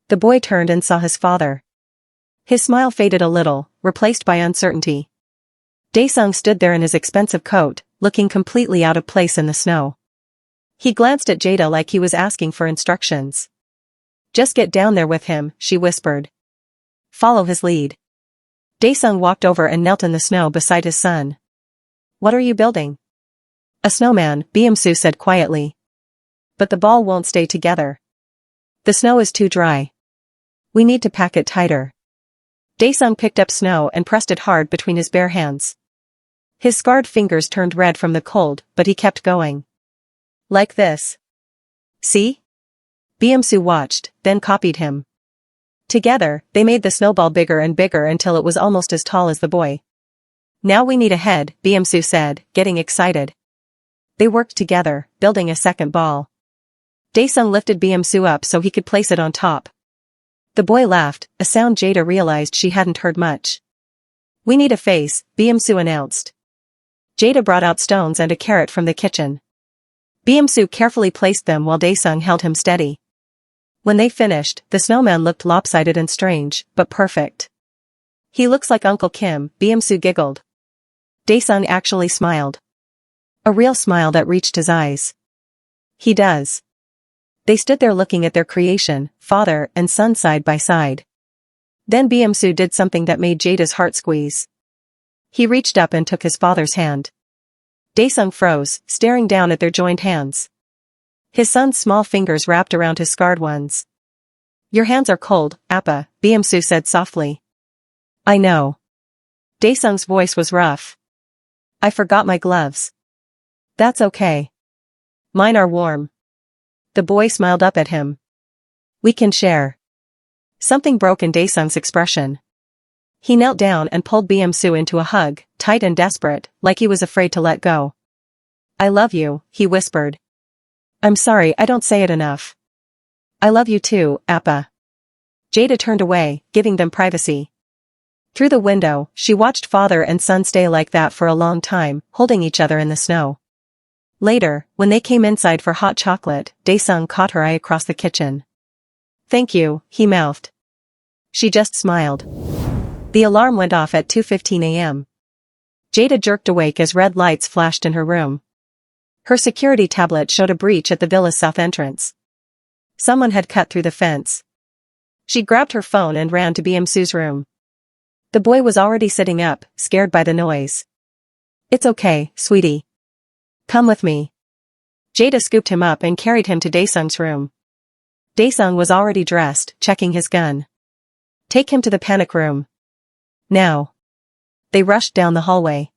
The boy turned and saw his father. His smile faded a little, replaced by uncertainty. Daesung stood there in his expensive coat, looking completely out of place in the snow. He glanced at Jada like he was asking for instructions. Just get down there with him, she whispered. Follow his lead. Daesung walked over and knelt in the snow beside his son. What are you building? A snowman, Bim-soo said quietly. But the ball won't stay together. The snow is too dry. We need to pack it tighter. Daesung picked up snow and pressed it hard between his bare hands. His scarred fingers turned red from the cold, but he kept going. Like this. See? Bim-soo watched, then copied him. Together, they made the snowball bigger and bigger until it was almost as tall as the boy. Now we need a head, Bim-soo said, getting excited. They worked together, building a second ball. Daesung lifted Bim-soo up so he could place it on top. The boy laughed, a sound Jada realized she hadn't heard much. We need a face, Bim-soo announced. Jada brought out stones and a carrot from the kitchen. Bim-soo carefully placed them while Daesung held him steady. When they finished, the snowman looked lopsided and strange, but perfect. He looks like Uncle Kim, Bim-soo giggled. Daesung actually smiled. A real smile that reached his eyes. He does. They stood there looking at their creation, father and son side by side. Then Bim-soo did something that made Jada's heart squeeze. He reached up and took his father's hand. Daesung froze, staring down at their joined hands. His son's small fingers wrapped around his scarred ones. Your hands are cold, Appa, Beomsu said softly. I know. Daesung's voice was rough. I forgot my gloves. That's okay. Mine are warm. The boy smiled up at him. We can share. Something broke in Daesung's expression. He knelt down and pulled Beomsu into a hug, tight and desperate, like he was afraid to let go. I love you, he whispered. I'm sorry I don't say it enough. I love you too, Appa. Jada turned away, giving them privacy. Through the window, she watched father and son stay like that for a long time, holding each other in the snow. Later, when they came inside for hot chocolate, Daesung caught her eye across the kitchen. Thank you, he mouthed. She just smiled. The alarm went off at 2:15 a.m. Jada jerked awake as red lights flashed in her room. Her security tablet showed a breach at the villa's south entrance. Someone had cut through the fence. She grabbed her phone and ran to Beomsu's room. The boy was already sitting up, scared by the noise. It's okay, sweetie. Come with me. Jada scooped him up and carried him to Daesung's room. Daesung was already dressed, checking his gun. Take him to the panic room. Now. They rushed down the hallway.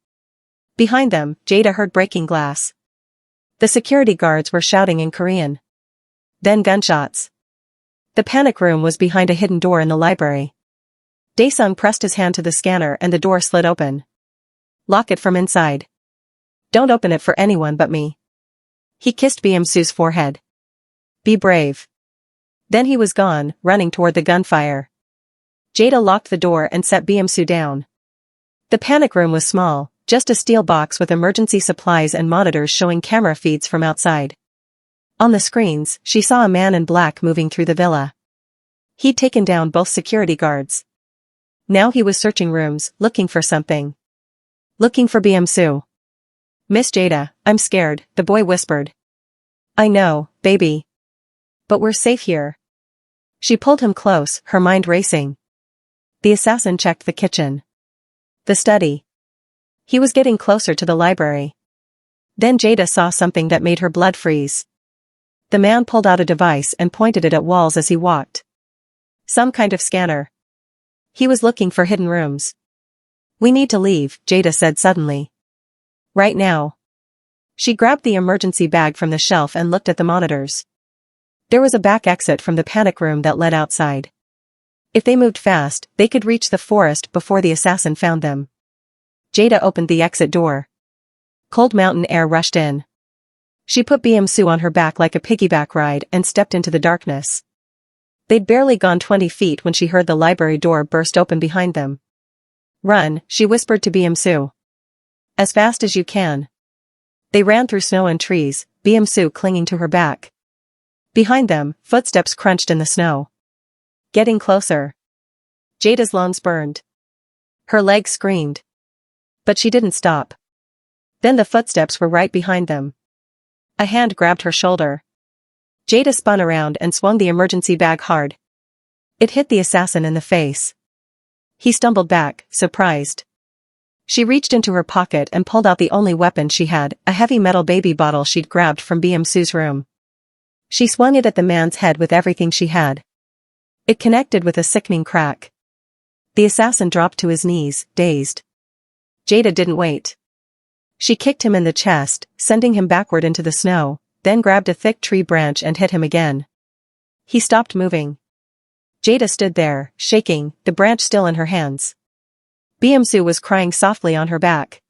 Behind them, Jada heard breaking glass. The security guards were shouting in Korean. Then gunshots. The panic room was behind a hidden door in the library. Daesung pressed his hand to the scanner and the door slid open. Lock it from inside. Don't open it for anyone but me. He kissed Beomsu's forehead. Be brave. Then he was gone, running toward the gunfire. Jada locked the door and set Beomsu down. The panic room was small, just a steel box with emergency supplies and monitors showing camera feeds from outside. On the screens, she saw a man in black moving through the villa. He'd taken down both security guards. Now he was searching rooms, looking for something. Looking for Beomsu. Miss Jada, I'm scared, the boy whispered. I know, baby. But we're safe here. She pulled him close, her mind racing. The assassin checked the kitchen. The study. He was getting closer to the library. Then Jada saw something that made her blood freeze. The man pulled out a device and pointed it at walls as he walked. Some kind of scanner. He was looking for hidden rooms. We need to leave, Jada said suddenly. Right now. She grabbed the emergency bag from the shelf and looked at the monitors. There was a back exit from the panic room that led outside. If they moved fast, they could reach the forest before the assassin found them. Jada opened the exit door. Cold mountain air rushed in. She put Beomsu on her back like a piggyback ride and stepped into the darkness. They'd barely gone 20 feet when she heard the library door burst open behind them. Run, she whispered to Beomsu. As fast as you can. They ran through snow and trees, Beomsu clinging to her back. Behind them, footsteps crunched in the snow. Getting closer. Jada's lungs burned. Her legs screamed. But she didn't stop. Then the footsteps were right behind them. A hand grabbed her shoulder. Jada spun around and swung the emergency bag hard. It hit the assassin in the face. He stumbled back, surprised. She reached into her pocket and pulled out the only weapon she had, a heavy metal baby bottle she'd grabbed from Beomsu's room. She swung it at the man's head with everything she had. It connected with a sickening crack. The assassin dropped to his knees, dazed. Jada didn't wait. She kicked him in the chest, sending him backward into the snow, then grabbed a thick tree branch and hit him again. He stopped moving. Jada stood there, shaking, the branch still in her hands. Beomsu was crying softly on her back.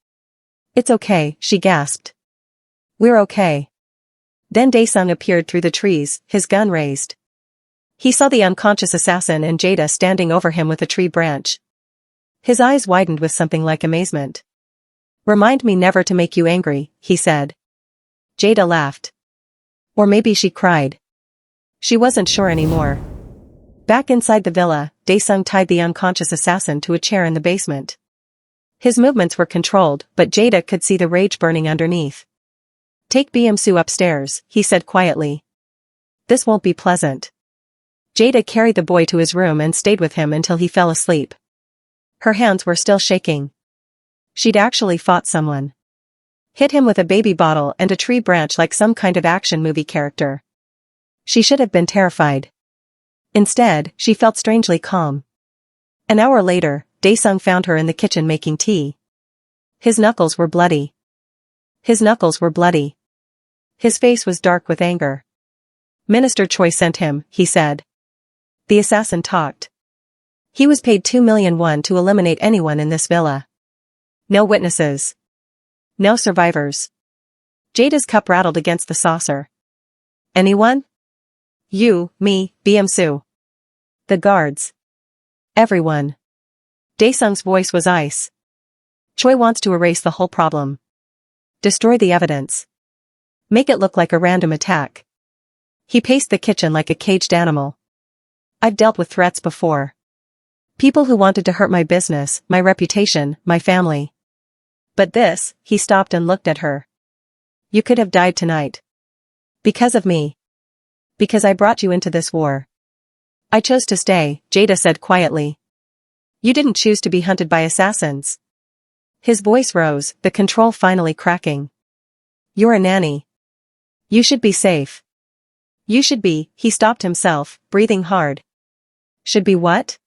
It's okay, she gasped. We're okay. Then Daesung appeared through the trees, his gun raised. He saw the unconscious assassin and Jada standing over him with a tree branch. His eyes widened with something like amazement. Remind me never to make you angry, he said. Jada laughed. Or maybe she cried. She wasn't sure anymore. Back inside the villa, Daesung tied the unconscious assassin to a chair in the basement. His movements were controlled, but Jada could see the rage burning underneath. Take Beomsu upstairs, he said quietly. This won't be pleasant. Jada carried the boy to his room and stayed with him until he fell asleep. Her hands were still shaking. She'd actually fought someone. Hit him with a baby bottle and a tree branch like some kind of action movie character. She should have been terrified. Instead, she felt strangely calm. An hour later, Daesung found her in the kitchen making tea. His knuckles were bloody. His knuckles were bloody. His face was dark with anger. Minister Choi sent him, he said. The assassin talked. He was paid 2 million won to eliminate anyone in this villa. No witnesses. No survivors. Jada's cup rattled against the saucer. Anyone? You, me, BM-soo. The guards. Everyone. Daesung's voice was ice. Choi wants to erase the whole problem. Destroy the evidence. Make it look like a random attack. He paced the kitchen like a caged animal. I've dealt with threats before. People who wanted to hurt my business, my reputation, my family. But this, he stopped and looked at her. You could have died tonight. Because of me. Because I brought you into this war. I chose to stay, Jada said quietly. You didn't choose to be hunted by assassins. His voice rose, the control finally cracking. You're a nanny. You should be safe. You should be, he stopped himself, breathing hard. Should be what?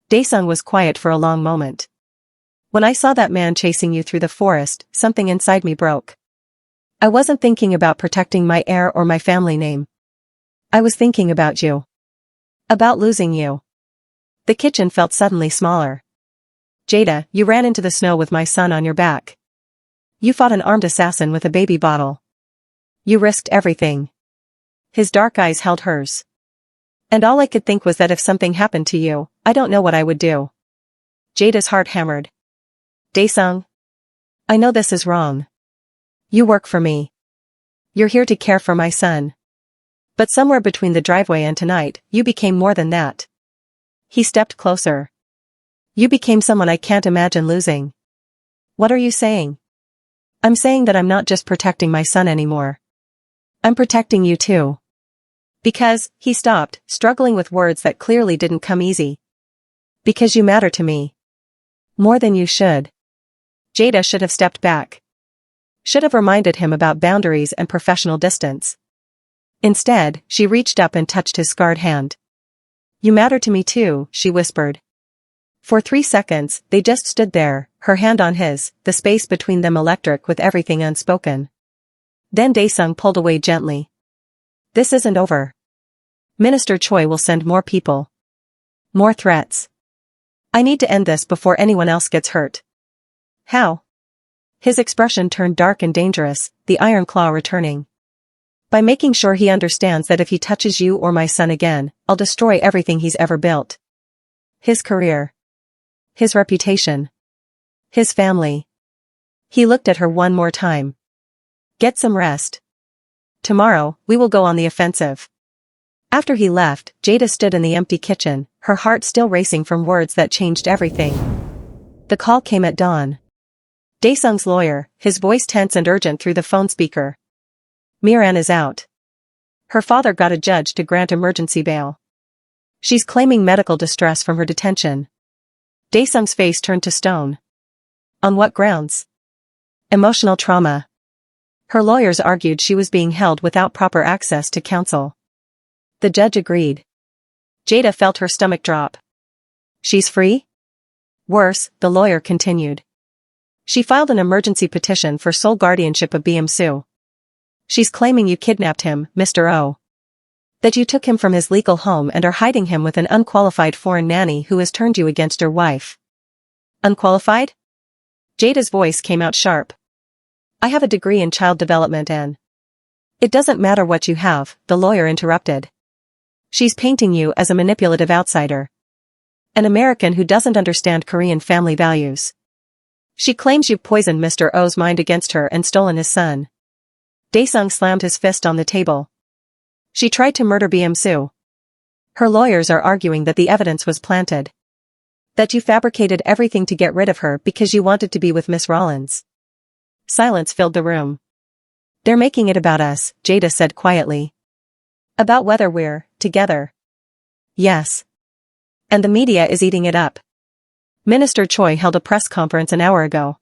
Daesung was quiet for a long moment. When I saw that man chasing you through the forest, something inside me broke. I wasn't thinking about protecting my heir or my family name. I was thinking about you. About losing you. The kitchen felt suddenly smaller. Jada, you ran into the snow with my son on your back. You fought an armed assassin with a baby bottle. You risked everything. His dark eyes held hers. And all I could think was that if something happened to you, I don't know what I would do. Jada's heart hammered. Daesung. I know this is wrong. You work for me. You're here to care for my son. But somewhere between the driveway and tonight, you became more than that. He stepped closer. You became someone I can't imagine losing. What are you saying? I'm saying that I'm not just protecting my son anymore. I'm protecting you too. Because, he stopped, struggling with words that clearly didn't come easy. Because you matter to me. More than you should. Jada should have stepped back. Should have reminded him about boundaries and professional distance. Instead, she reached up and touched his scarred hand. You matter to me too, she whispered. For 3 seconds, they just stood there, her hand on his, the space between them electric with everything unspoken. Then Daesung pulled away gently. This isn't over. Minister Choi will send more people. More threats. I need to end this before anyone else gets hurt. How? His expression turned dark and dangerous, the iron claw returning. By making sure he understands that if he touches you or my son again, I'll destroy everything he's ever built. His career. His reputation. His family. He looked at her one more time. Get some rest. Tomorrow, we will go on the offensive. After he left, Jada stood in the empty kitchen, her heart still racing from words that changed everything. The call came at dawn. Daesung's lawyer, his voice tense and urgent through the phone speaker. Miran is out. Her father got a judge to grant emergency bail. She's claiming medical distress from her detention. Daesung's face turned to stone. On what grounds? Emotional trauma. Her lawyers argued she was being held without proper access to counsel. The judge agreed. Jada felt her stomach drop. She's free? Worse, the lawyer continued. She filed an emergency petition for sole guardianship of BM-soo. She's claiming you kidnapped him, Mr. O. That you took him from his legal home and are hiding him with an unqualified foreign nanny who has turned you against your wife. Unqualified? Jada's voice came out sharp. I have a degree in child development and... It doesn't matter what you have, the lawyer interrupted. She's painting you as a manipulative outsider. An American who doesn't understand Korean family values. She claims you've poisoned Mr. O's mind against her and stolen his son. Daesung slammed his fist on the table. She tried to murder BM-soo. Her lawyers are arguing that the evidence was planted. That you fabricated everything to get rid of her because you wanted to be with Miss Rollins. Silence filled the room. They're making it about us, Jada said quietly. About whether we're together. Yes. And the media is eating it up. Minister Choi held a press conference an hour ago.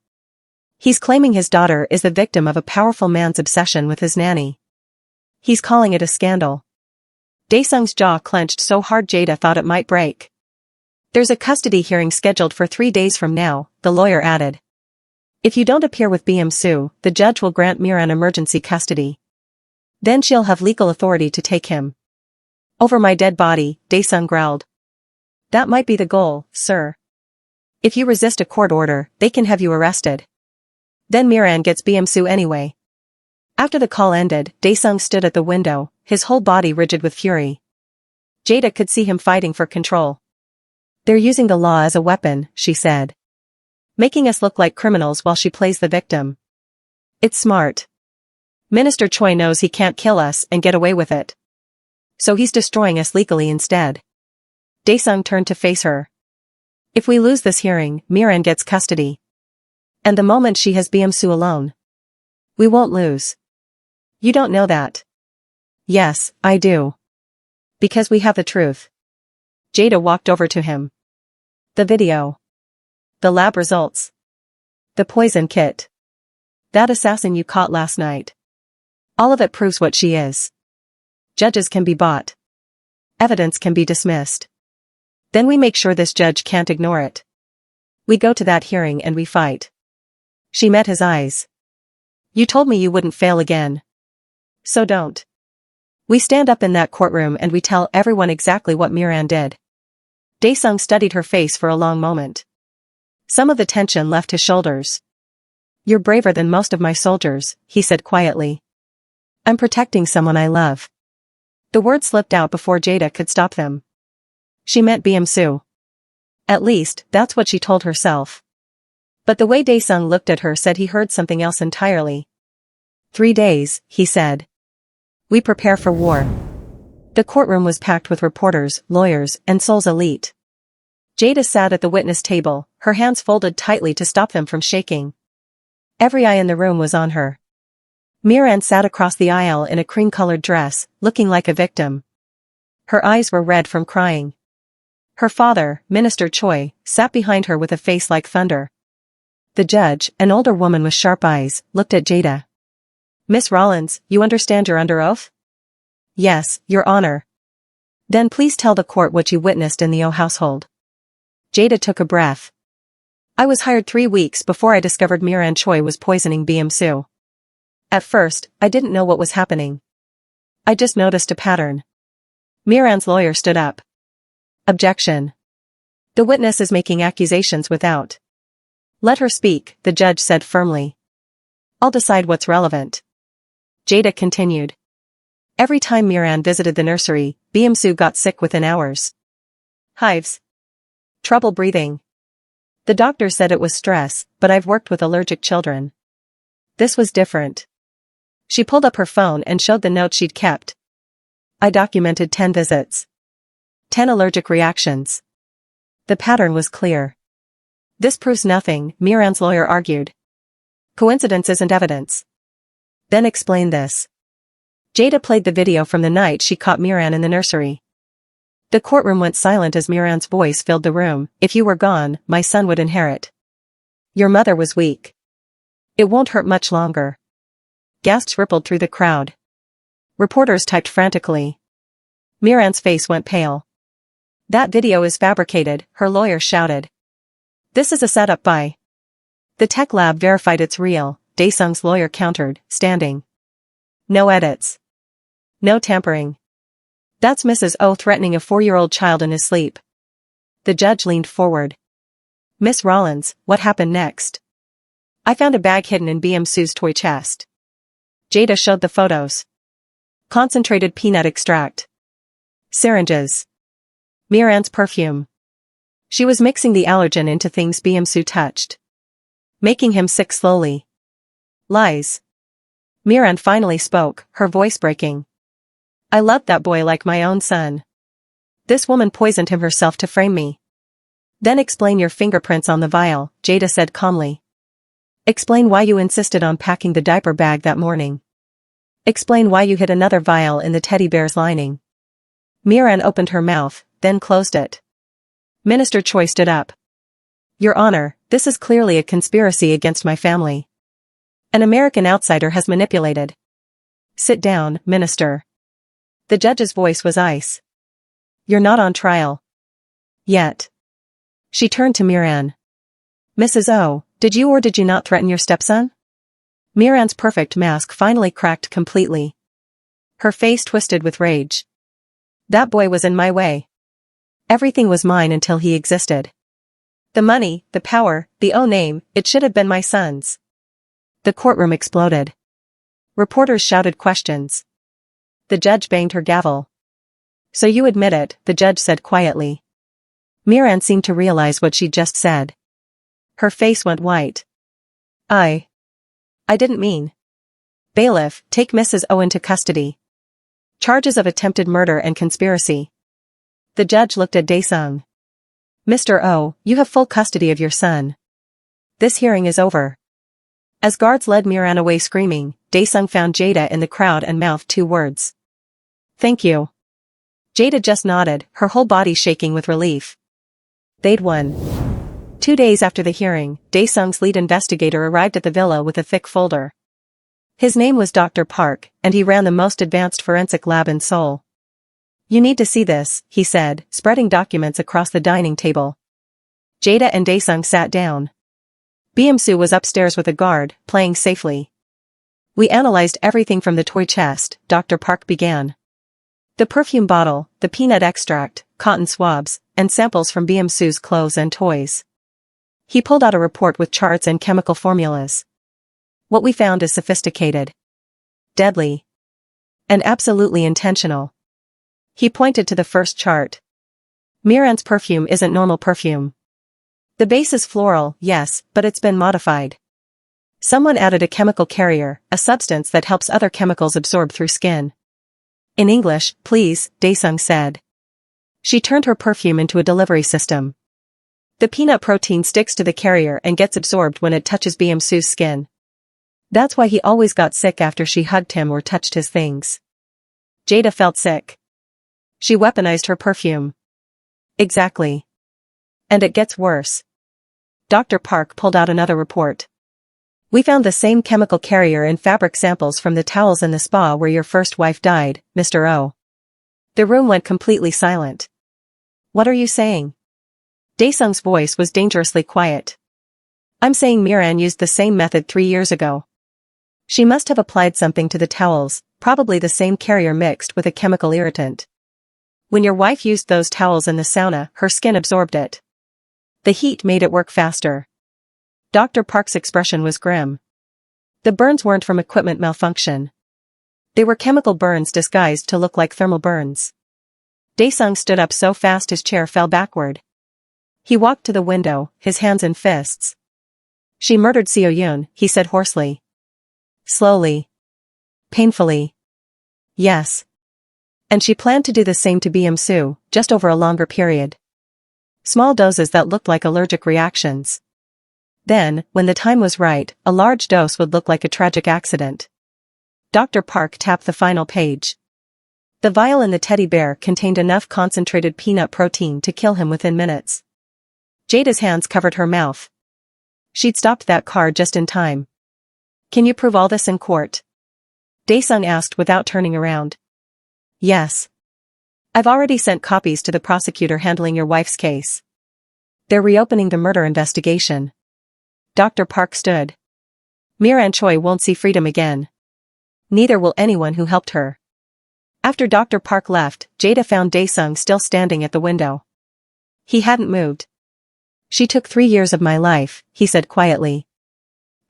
He's claiming his daughter is the victim of a powerful man's obsession with his nanny. He's calling it a scandal. Daesung's jaw clenched so hard Jada thought it might break. There's a custody hearing scheduled for 3 days from now, the lawyer added. If you don't appear with Bim-soo, the judge will grant Miran emergency custody. Then she'll have legal authority to take him. Over my dead body, Daesung growled. That might be the goal, sir. If you resist a court order, they can have you arrested. Then Miran gets Bim-soo anyway. After the call ended, Daesung stood at the window, his whole body rigid with fury. Jada could see him fighting for control. They're using the law as a weapon, she said. Making us look like criminals while she plays the victim. It's smart. Minister Choi knows he can't kill us and get away with it. So he's destroying us legally instead. Daesung turned to face her. If we lose this hearing, Miran gets custody. And the moment she has Bim-soo alone. We won't lose. You don't know that. Yes, I do. Because we have the truth. Jada walked over to him. The video. The lab results. The poison kit. That assassin you caught last night. All of it proves what she is. Judges can be bought. Evidence can be dismissed. Then we make sure this judge can't ignore it. We go to that hearing and we fight. She met his eyes. You told me you wouldn't fail again. So don't. We stand up in that courtroom and we tell everyone exactly what Miran did. Daesung studied her face for a long moment. Some of the tension left his shoulders. You're braver than most of my soldiers, he said quietly. I'm protecting someone I love. The words slipped out before Jada could stop them. She meant Bim-soo. At least, that's what she told herself. But the way Daesung looked at her said he heard something else entirely. 3 days, he said. We prepare for war. The courtroom was packed with reporters, lawyers, and Seoul's elite. Jada sat at the witness table, her hands folded tightly to stop them from shaking. Every eye in the room was on her. Miran sat across the aisle in a cream-colored dress, looking like a victim. Her eyes were red from crying. Her father, Minister Choi, sat behind her with a face like thunder. The judge, an older woman with sharp eyes, looked at Jada. Miss Rollins, you understand you're under oath? Yes, Your Honor. Then please tell the court what you witnessed in the O household. Jada took a breath. I was hired 3 weeks before I discovered Miran Choi was poisoning Bim-soo. At first, I didn't know what was happening. I just noticed a pattern. Miran's lawyer stood up. Objection. The witness is making accusations without. Let her speak, the judge said firmly. I'll decide what's relevant. Jada continued. Every time Miran visited the nursery, Bim-soo got sick within hours. Hives. Trouble breathing. The doctor said it was stress, but I've worked with allergic children. This was different. She pulled up her phone and showed the note she'd kept. I documented 10 visits. 10 allergic reactions. The pattern was clear. This proves nothing, Miran's lawyer argued. Coincidence isn't evidence. Then explain this. Jada played the video from the night she caught Miran in the nursery. The courtroom went silent as Miran's voice filled the room. If you were gone, my son would inherit. Your mother was weak. It won't hurt much longer. Gasps rippled through the crowd. Reporters typed frantically. Miran's face went pale. That video is fabricated, her lawyer shouted. This is a setup by. The tech lab verified it's real, Daesung's lawyer countered, standing. No edits. No tampering. That's Mrs. O threatening a 4-year-old child in his sleep. The judge leaned forward. Miss Rollins, what happened next? I found a bag hidden in Bim-soo's toy chest. Jada showed the photos. Concentrated peanut extract. Syringes. Miran's perfume. She was mixing the allergen into things Bim-soo touched. Making him sick slowly. Lies. Miran finally spoke, her voice breaking. I loved that boy like my own son. This woman poisoned him herself to frame me. Then explain your fingerprints on the vial, Jada said calmly. Explain why you insisted on packing the diaper bag that morning. Explain why you hid another vial in the teddy bear's lining. Miran opened her mouth, then closed it. Minister Choi stood up. Your Honor, This is clearly a conspiracy against my family. An American outsider has manipulated. Sit down, Minister. The judge's voice was ice. You're not on trial. Yet. She turned to Miran. Mrs. O, did you or did you not threaten your stepson? Miran's perfect mask finally cracked completely. Her face twisted with rage. That boy was in my way. Everything was mine until he existed. The money, the power, the name, it should have been my son's. The courtroom exploded. Reporters shouted questions. The judge banged her gavel. So you admit it, the judge said quietly. Miran seemed to realize what she'd just said. Her face went white. I didn't mean. Bailiff, take Mrs. O into custody. Charges of attempted murder and conspiracy. The judge looked at Daesung. Mr. O, you have full custody of your son. This hearing is over. As guards led Miran away screaming, Daesung found Jada in the crowd and mouthed 2 words. Thank you. Jada just nodded, her whole body shaking with relief. They'd won. 2 days after the hearing, Daesung's lead investigator arrived at the villa with a thick folder. His name was Dr. Park, and he ran the most advanced forensic lab in Seoul. You need to see this, he said, spreading documents across the dining table. Jada and Daesung sat down. Beomsu was upstairs with a guard, playing safely. We analyzed everything from the toy chest, Dr. Park began. The perfume bottle, the peanut extract, cotton swabs, and samples from Beomsu's clothes and toys. He pulled out a report with charts and chemical formulas. What we found is sophisticated, deadly, and absolutely intentional. He pointed to the first chart. Miran's perfume isn't normal perfume. The base is floral, yes, but it's been modified. Someone added a chemical carrier, a substance that helps other chemicals absorb through skin. In English, please, Daesung said. She turned her perfume into a delivery system. The peanut protein sticks to the carrier and gets absorbed when it touches Beomsu's skin. That's why he always got sick after she hugged him or touched his things. Jada felt sick. She weaponized her perfume. Exactly. And it gets worse. Dr. Park pulled out another report. We found the same chemical carrier in fabric samples from the towels in the spa where your first wife died, Mr. O. The room went completely silent. What are you saying? Daesung's voice was dangerously quiet. I'm saying Miran used the same method 3 years ago. She must have applied something to the towels, probably the same carrier mixed with a chemical irritant. When your wife used those towels in the sauna, her skin absorbed it. The heat made it work faster. Dr. Park's expression was grim. The burns weren't from equipment malfunction. They were chemical burns disguised to look like thermal burns. Daesung stood up so fast his chair fell backward. He walked to the window, his hands in fists. She murdered Seo-yoon, he said hoarsely. Slowly. Painfully. Yes. And she planned to do the same to Beomsu, just over a longer period. Small doses that looked like allergic reactions. Then, when the time was right, a large dose would look like a tragic accident. Dr. Park tapped the final page. The vial in the teddy bear contained enough concentrated peanut protein to kill him within minutes. Jada's hands covered her mouth. She'd stopped that car just in time. Can you prove all this in court? Daesung asked without turning around. Yes. I've already sent copies to the prosecutor handling your wife's case. They're reopening the murder investigation. Dr. Park stood. Miran Choi won't see freedom again. Neither will anyone who helped her. After Dr. Park left, Jada found Daesung still standing at the window. He hadn't moved. She took 3 years of my life, he said quietly.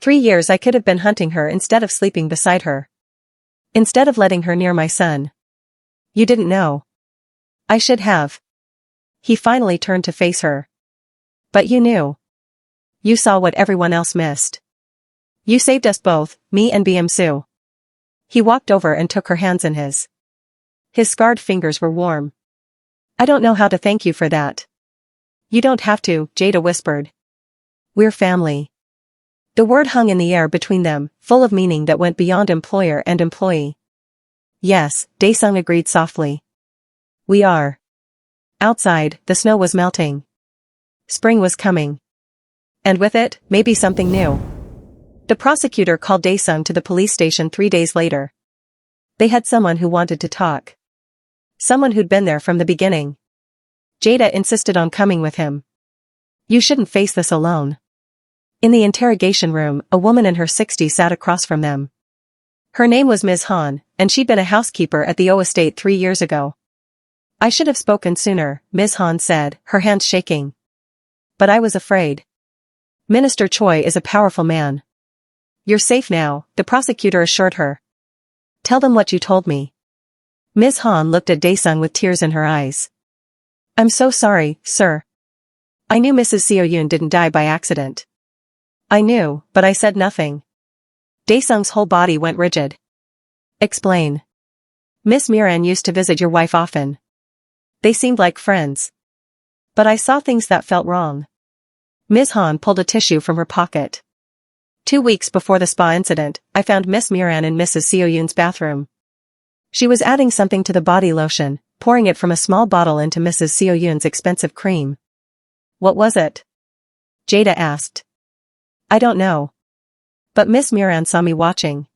3 years I could have been hunting her instead of sleeping beside her. Instead of letting her near my son. You didn't know. I should have. He finally turned to face her. But you knew. You saw what everyone else missed. You saved us both, me and Beomsu. He walked over and took her hands in his. His scarred fingers were warm. I don't know how to thank you for that. You don't have to, Jada whispered. We're family. The word hung in the air between them, full of meaning that went beyond employer and employee. Yes, Daesung agreed softly. We are. Outside, the snow was melting. Spring was coming. And with it, maybe something new. The prosecutor called Daesung to the police station 3 days later. They had someone who wanted to talk. Someone who'd been there from the beginning. Jada insisted on coming with him. You shouldn't face this alone. In the interrogation room, a woman in her 60s sat across from them. Her name was Ms. Han, and she'd been a housekeeper at the O estate 3 years ago. I should have spoken sooner, Ms. Han said, her hands shaking. But I was afraid. Minister Choi is a powerful man. You're safe now, the prosecutor assured her. Tell them what you told me. Ms. Han looked at Daesung with tears in her eyes. I'm so sorry, sir. I knew Mrs. Seo-yoon didn't die by accident. I knew, but I said nothing. Daesung's whole body went rigid. Explain. Miss Miran used to visit your wife often. They seemed like friends. But I saw things that felt wrong. Ms. Han pulled a tissue from her pocket. 2 weeks before the spa incident, I found Miss Miran in Mrs. Seo-yoon's bathroom. She was adding something to the body lotion, pouring it from a small bottle into Mrs. Seo-yoon's expensive cream. What was it? Jada asked. I don't know. But Miss Miran saw me watching.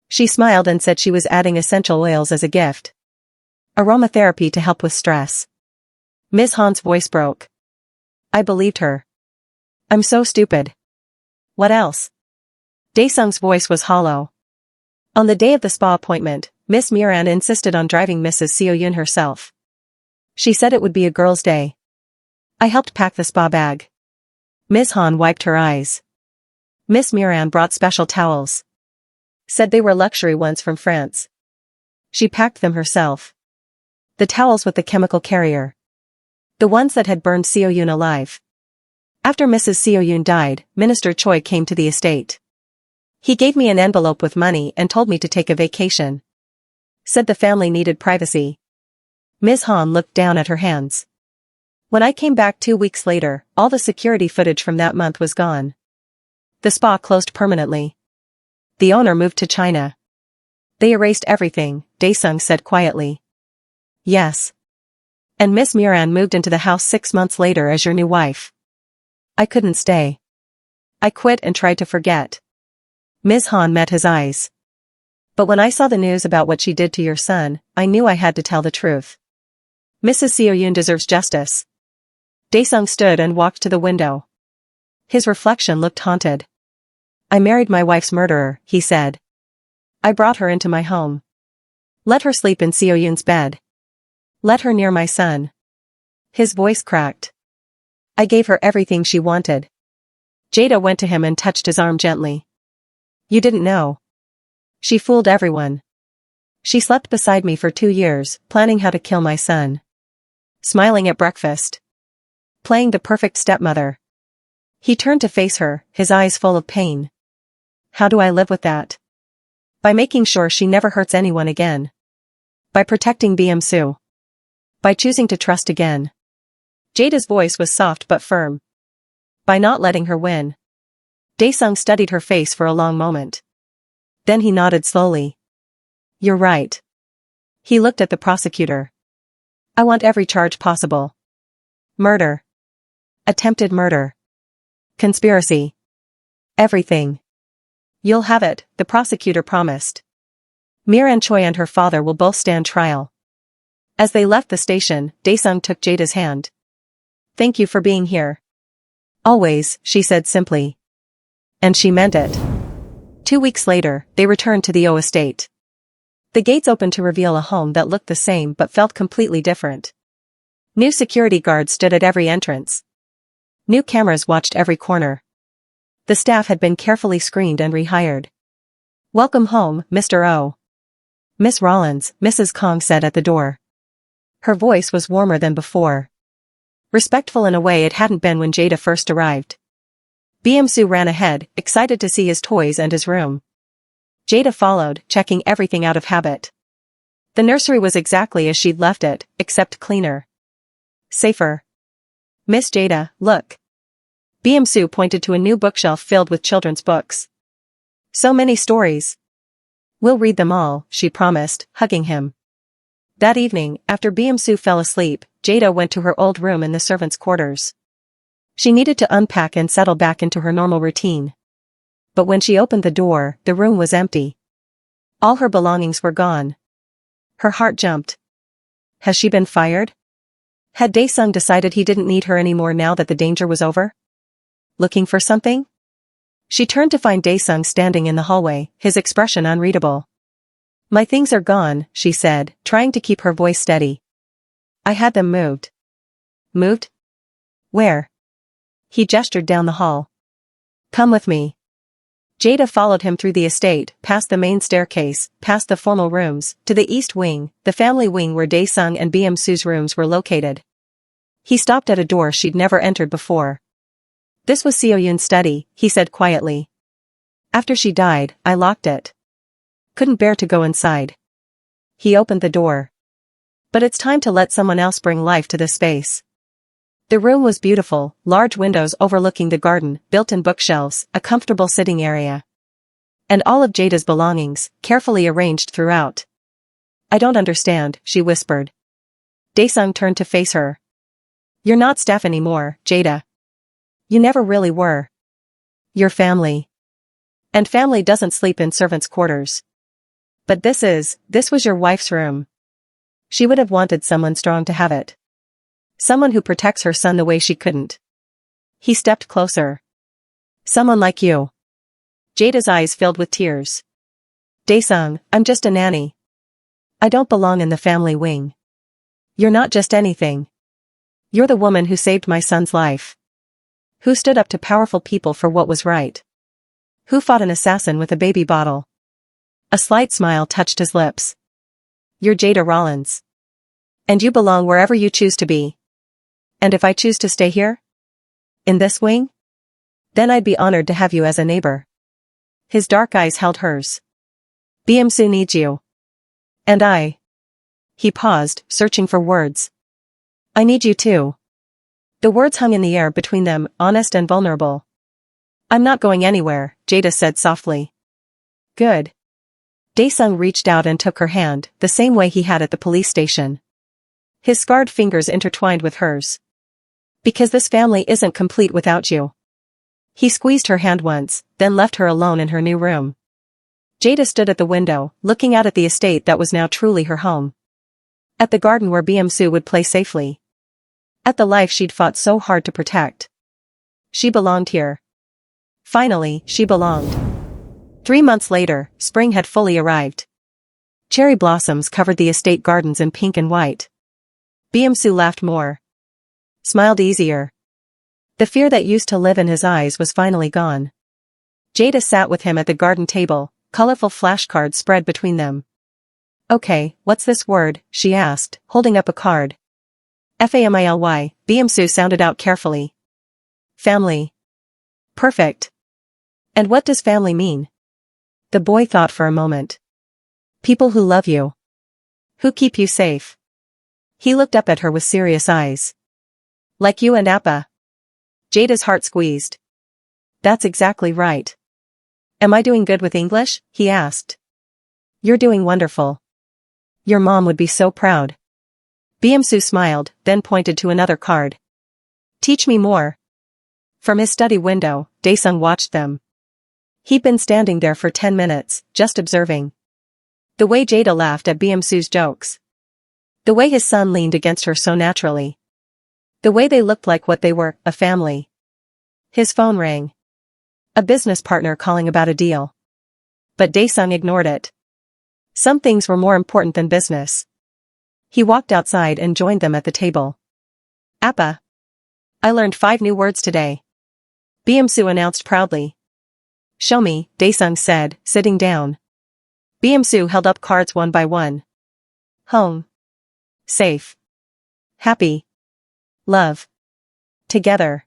She smiled and said she was adding essential oils as a gift. Aromatherapy to help with stress. Ms. Han's voice broke. I believed her. I'm so stupid. What else? Daesung's voice was hollow. On the day of the spa appointment, Miss Miran insisted on driving Mrs. Seo-yoon herself. She said it would be a girl's day. I helped pack the spa bag. Ms. Han wiped her eyes. Miss Miran brought special towels. Said they were luxury ones from France. She packed them herself. The towels with the chemical carrier. The ones that had burned Seo-yoon alive. After Mrs. Seo-yoon died, Minister Choi came to the estate. He gave me an envelope with money and told me to take a vacation. Said the family needed privacy. Ms. Han looked down at her hands. When I came back 2 weeks later, all the security footage from that month was gone. The spa closed permanently. The owner moved to China. They erased everything, Daesung said quietly. Yes. And Miss Miran moved into the house 6 months later as your new wife. I couldn't stay. I quit and tried to forget. Ms. Han met his eyes. But when I saw the news about what she did to your son, I knew I had to tell the truth. Mrs. Seo-yoon deserves justice. Daesung stood and walked to the window. His reflection looked haunted. I married my wife's murderer, he said. I brought her into my home. Let her sleep in Seo-yoon's bed. Let her near my son. His voice cracked. I gave her everything she wanted. Jada went to him and touched his arm gently. You didn't know. She fooled everyone. She slept beside me for 2 years, planning how to kill my son. Smiling at breakfast. Playing the perfect stepmother. He turned to face her, his eyes full of pain. How do I live with that? By making sure she never hurts anyone again. By protecting BM-soo. By choosing to trust again. Jada's voice was soft but firm. By not letting her win. Daesung studied her face for a long moment. Then he nodded slowly. You're right. He looked at the prosecutor. I want every charge possible. Murder. Attempted murder. Conspiracy. Everything. You'll have it, the prosecutor promised. Miran Choi and her father will both stand trial. As they left the station, Daesung took Jada's hand. Thank you for being here. Always, she said simply. And she meant it. 2 weeks later, they returned to the O estate. The gates opened to reveal a home that looked the same but felt completely different. New security guards stood at every entrance. New cameras watched every corner. The staff had been carefully screened and rehired. Welcome home, Mr. O. Miss Rollins, Mrs. Kong said at the door. Her voice was warmer than before. Respectful in a way it hadn't been when Jada first arrived. BM-soo ran ahead, excited to see his toys and his room. Jada followed, checking everything out of habit. The nursery was exactly as she'd left it, except cleaner. Safer. Miss Jada, look. BM-soo pointed to a new bookshelf filled with children's books. So many stories. We'll read them all, she promised, hugging him. That evening, after BM-soo fell asleep, Jada went to her old room in the servants' quarters. She needed to unpack and settle back into her normal routine. But when she opened the door, the room was empty. All her belongings were gone. Her heart jumped. Has she been fired? Had Daesung decided he didn't need her anymore now that the danger was over? Looking for something? She turned to find Daesung standing in the hallway, his expression unreadable. My things are gone, she said, trying to keep her voice steady. I had them moved. Moved? Where? He gestured down the hall. Come with me. Jada followed him through the estate, past the main staircase, past the formal rooms, to the east wing, the family wing where Daesung and BM-su's rooms were located. He stopped at a door she'd never entered before. This was Seo-yoon's study, he said quietly. After she died, I locked it. Couldn't bear to go inside. He opened the door. But it's time to let someone else bring life to this space. The room was beautiful, large windows overlooking the garden, built-in bookshelves, a comfortable sitting area. And all of Jada's belongings, carefully arranged throughout. I don't understand, she whispered. Daesung turned to face her. You're not staff anymore, Jada. You never really were. You're family. And family doesn't sleep in servants' quarters. But this was your wife's room. She would have wanted someone strong to have it. Someone who protects her son the way she couldn't. He stepped closer. Someone like you. Jada's eyes filled with tears. Daesung, I'm just a nanny. I don't belong in the family wing. You're not just anything. You're the woman who saved my son's life. Who stood up to powerful people for what was right. Who fought an assassin with a baby bottle. A slight smile touched his lips. You're Jada Rollins. And you belong wherever you choose to be. And if I choose to stay here? In this wing? Then I'd be honored to have you as a neighbor. His dark eyes held hers. BM-su needs you. And I. He paused, searching for words. I need you too. The words hung in the air between them, honest and vulnerable. I'm not going anywhere, Jada said softly. Good. Daesung reached out and took her hand, the same way he had at the police station. His scarred fingers intertwined with hers. Because this family isn't complete without you. He squeezed her hand once, then left her alone in her new room. Jada stood at the window, looking out at the estate that was now truly her home. At the garden where BM-su would play safely. At the life she'd fought so hard to protect. She belonged here. Finally, she belonged. 3 months later, spring had fully arrived. Cherry blossoms covered the estate gardens in pink and white. BM-su laughed more. Smiled easier. The fear that used to live in his eyes was finally gone. Jada sat with him at the garden table, colorful flashcards spread between them. Okay, what's this word, she asked, holding up a card. Family, BM-su sounded out carefully. Family. Perfect. And what does family mean? The boy thought for a moment. People who love you. Who keep you safe. He looked up at her with serious eyes. Like you and Appa. Jada's heart squeezed. That's exactly right. Am I doing good with English? He asked. You're doing wonderful. Your mom would be so proud. BM-su smiled, then pointed to another card. Teach me more. From his study window, Daesung watched them. He'd been standing there for 10 minutes, just observing. The way Jada laughed at BM-su's jokes. The way his son leaned against her so naturally. The way they looked like what they were, a family. His phone rang. A business partner calling about a deal. But Daesung ignored it. Some things were more important than business. He walked outside and joined them at the table. Appa. I learned 5 new words today. BM-su announced proudly. Show me, Daesung said, sitting down. BM-su held up cards one by one. Home. Safe. Happy. Love. Together.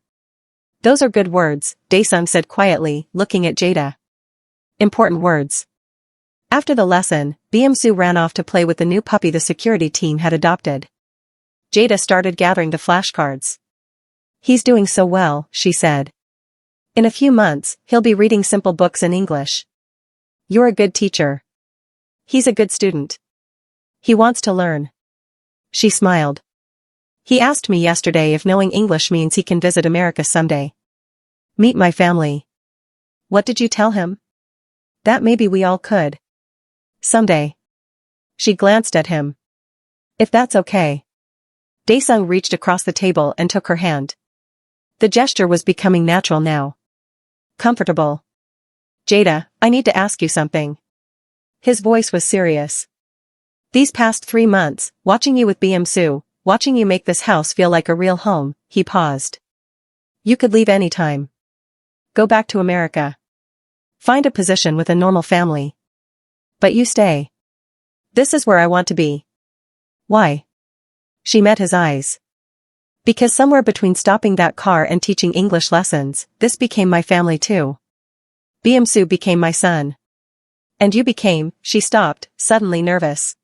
Those are good words, Daesung said quietly, looking at Jada. Important words. After the lesson, BM-su ran off to play with the new puppy the security team had adopted. Jada started gathering the flashcards. He's doing so well, she said. In a few months, he'll be reading simple books in English. You're a good teacher. He's a good student. He wants to learn. She smiled. He asked me yesterday if knowing English means he can visit America someday. Meet my family. What did you tell him? That maybe we all could. Someday. She glanced at him. If that's okay. Daesung reached across the table and took her hand. The gesture was becoming natural now. Comfortable. Jada, I need to ask you something. His voice was serious. These past 3 months, watching you with Soo, watching you make this house feel like a real home, he paused. You could leave anytime. Go back to America. Find a position with a normal family. But you stay. This is where I want to be. Why? She met his eyes. Because somewhere between stopping that car and teaching English lessons, this became my family too. Soo became my son. And you became, she stopped, suddenly nervous.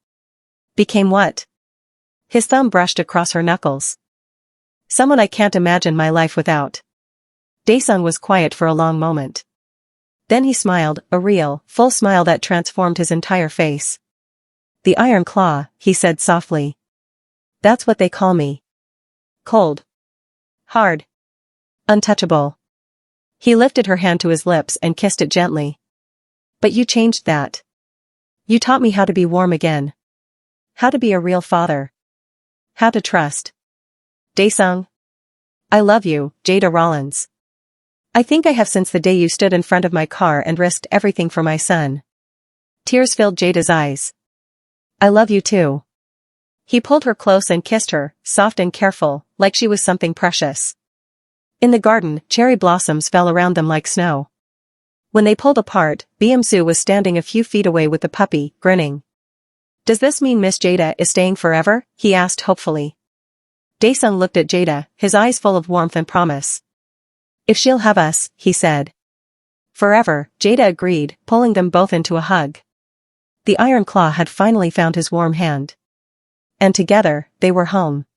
Became what? His thumb brushed across her knuckles. Someone I can't imagine my life without. Daesung was quiet for a long moment. Then he smiled, a real, full smile that transformed his entire face. The Iron Claw, he said softly. That's what they call me. Cold. Hard. Untouchable. He lifted her hand to his lips and kissed it gently. But you changed that. You taught me how to be warm again. How to be a real father. How to trust. Daesung. I love you, Jada Rollins. I think I have since the day you stood in front of my car and risked everything for my son. Tears filled Jada's eyes. I love you too. He pulled her close and kissed her, soft and careful, like she was something precious. In the garden, cherry blossoms fell around them like snow. When they pulled apart, Soo was standing a few feet away with the puppy, grinning. Does this mean Miss Jada is staying forever? He asked hopefully. Daesung looked at Jada, his eyes full of warmth and promise. If she'll have us, he said. Forever, Jada agreed, pulling them both into a hug. The Iron Claw had finally found his warm hand. And together, they were home.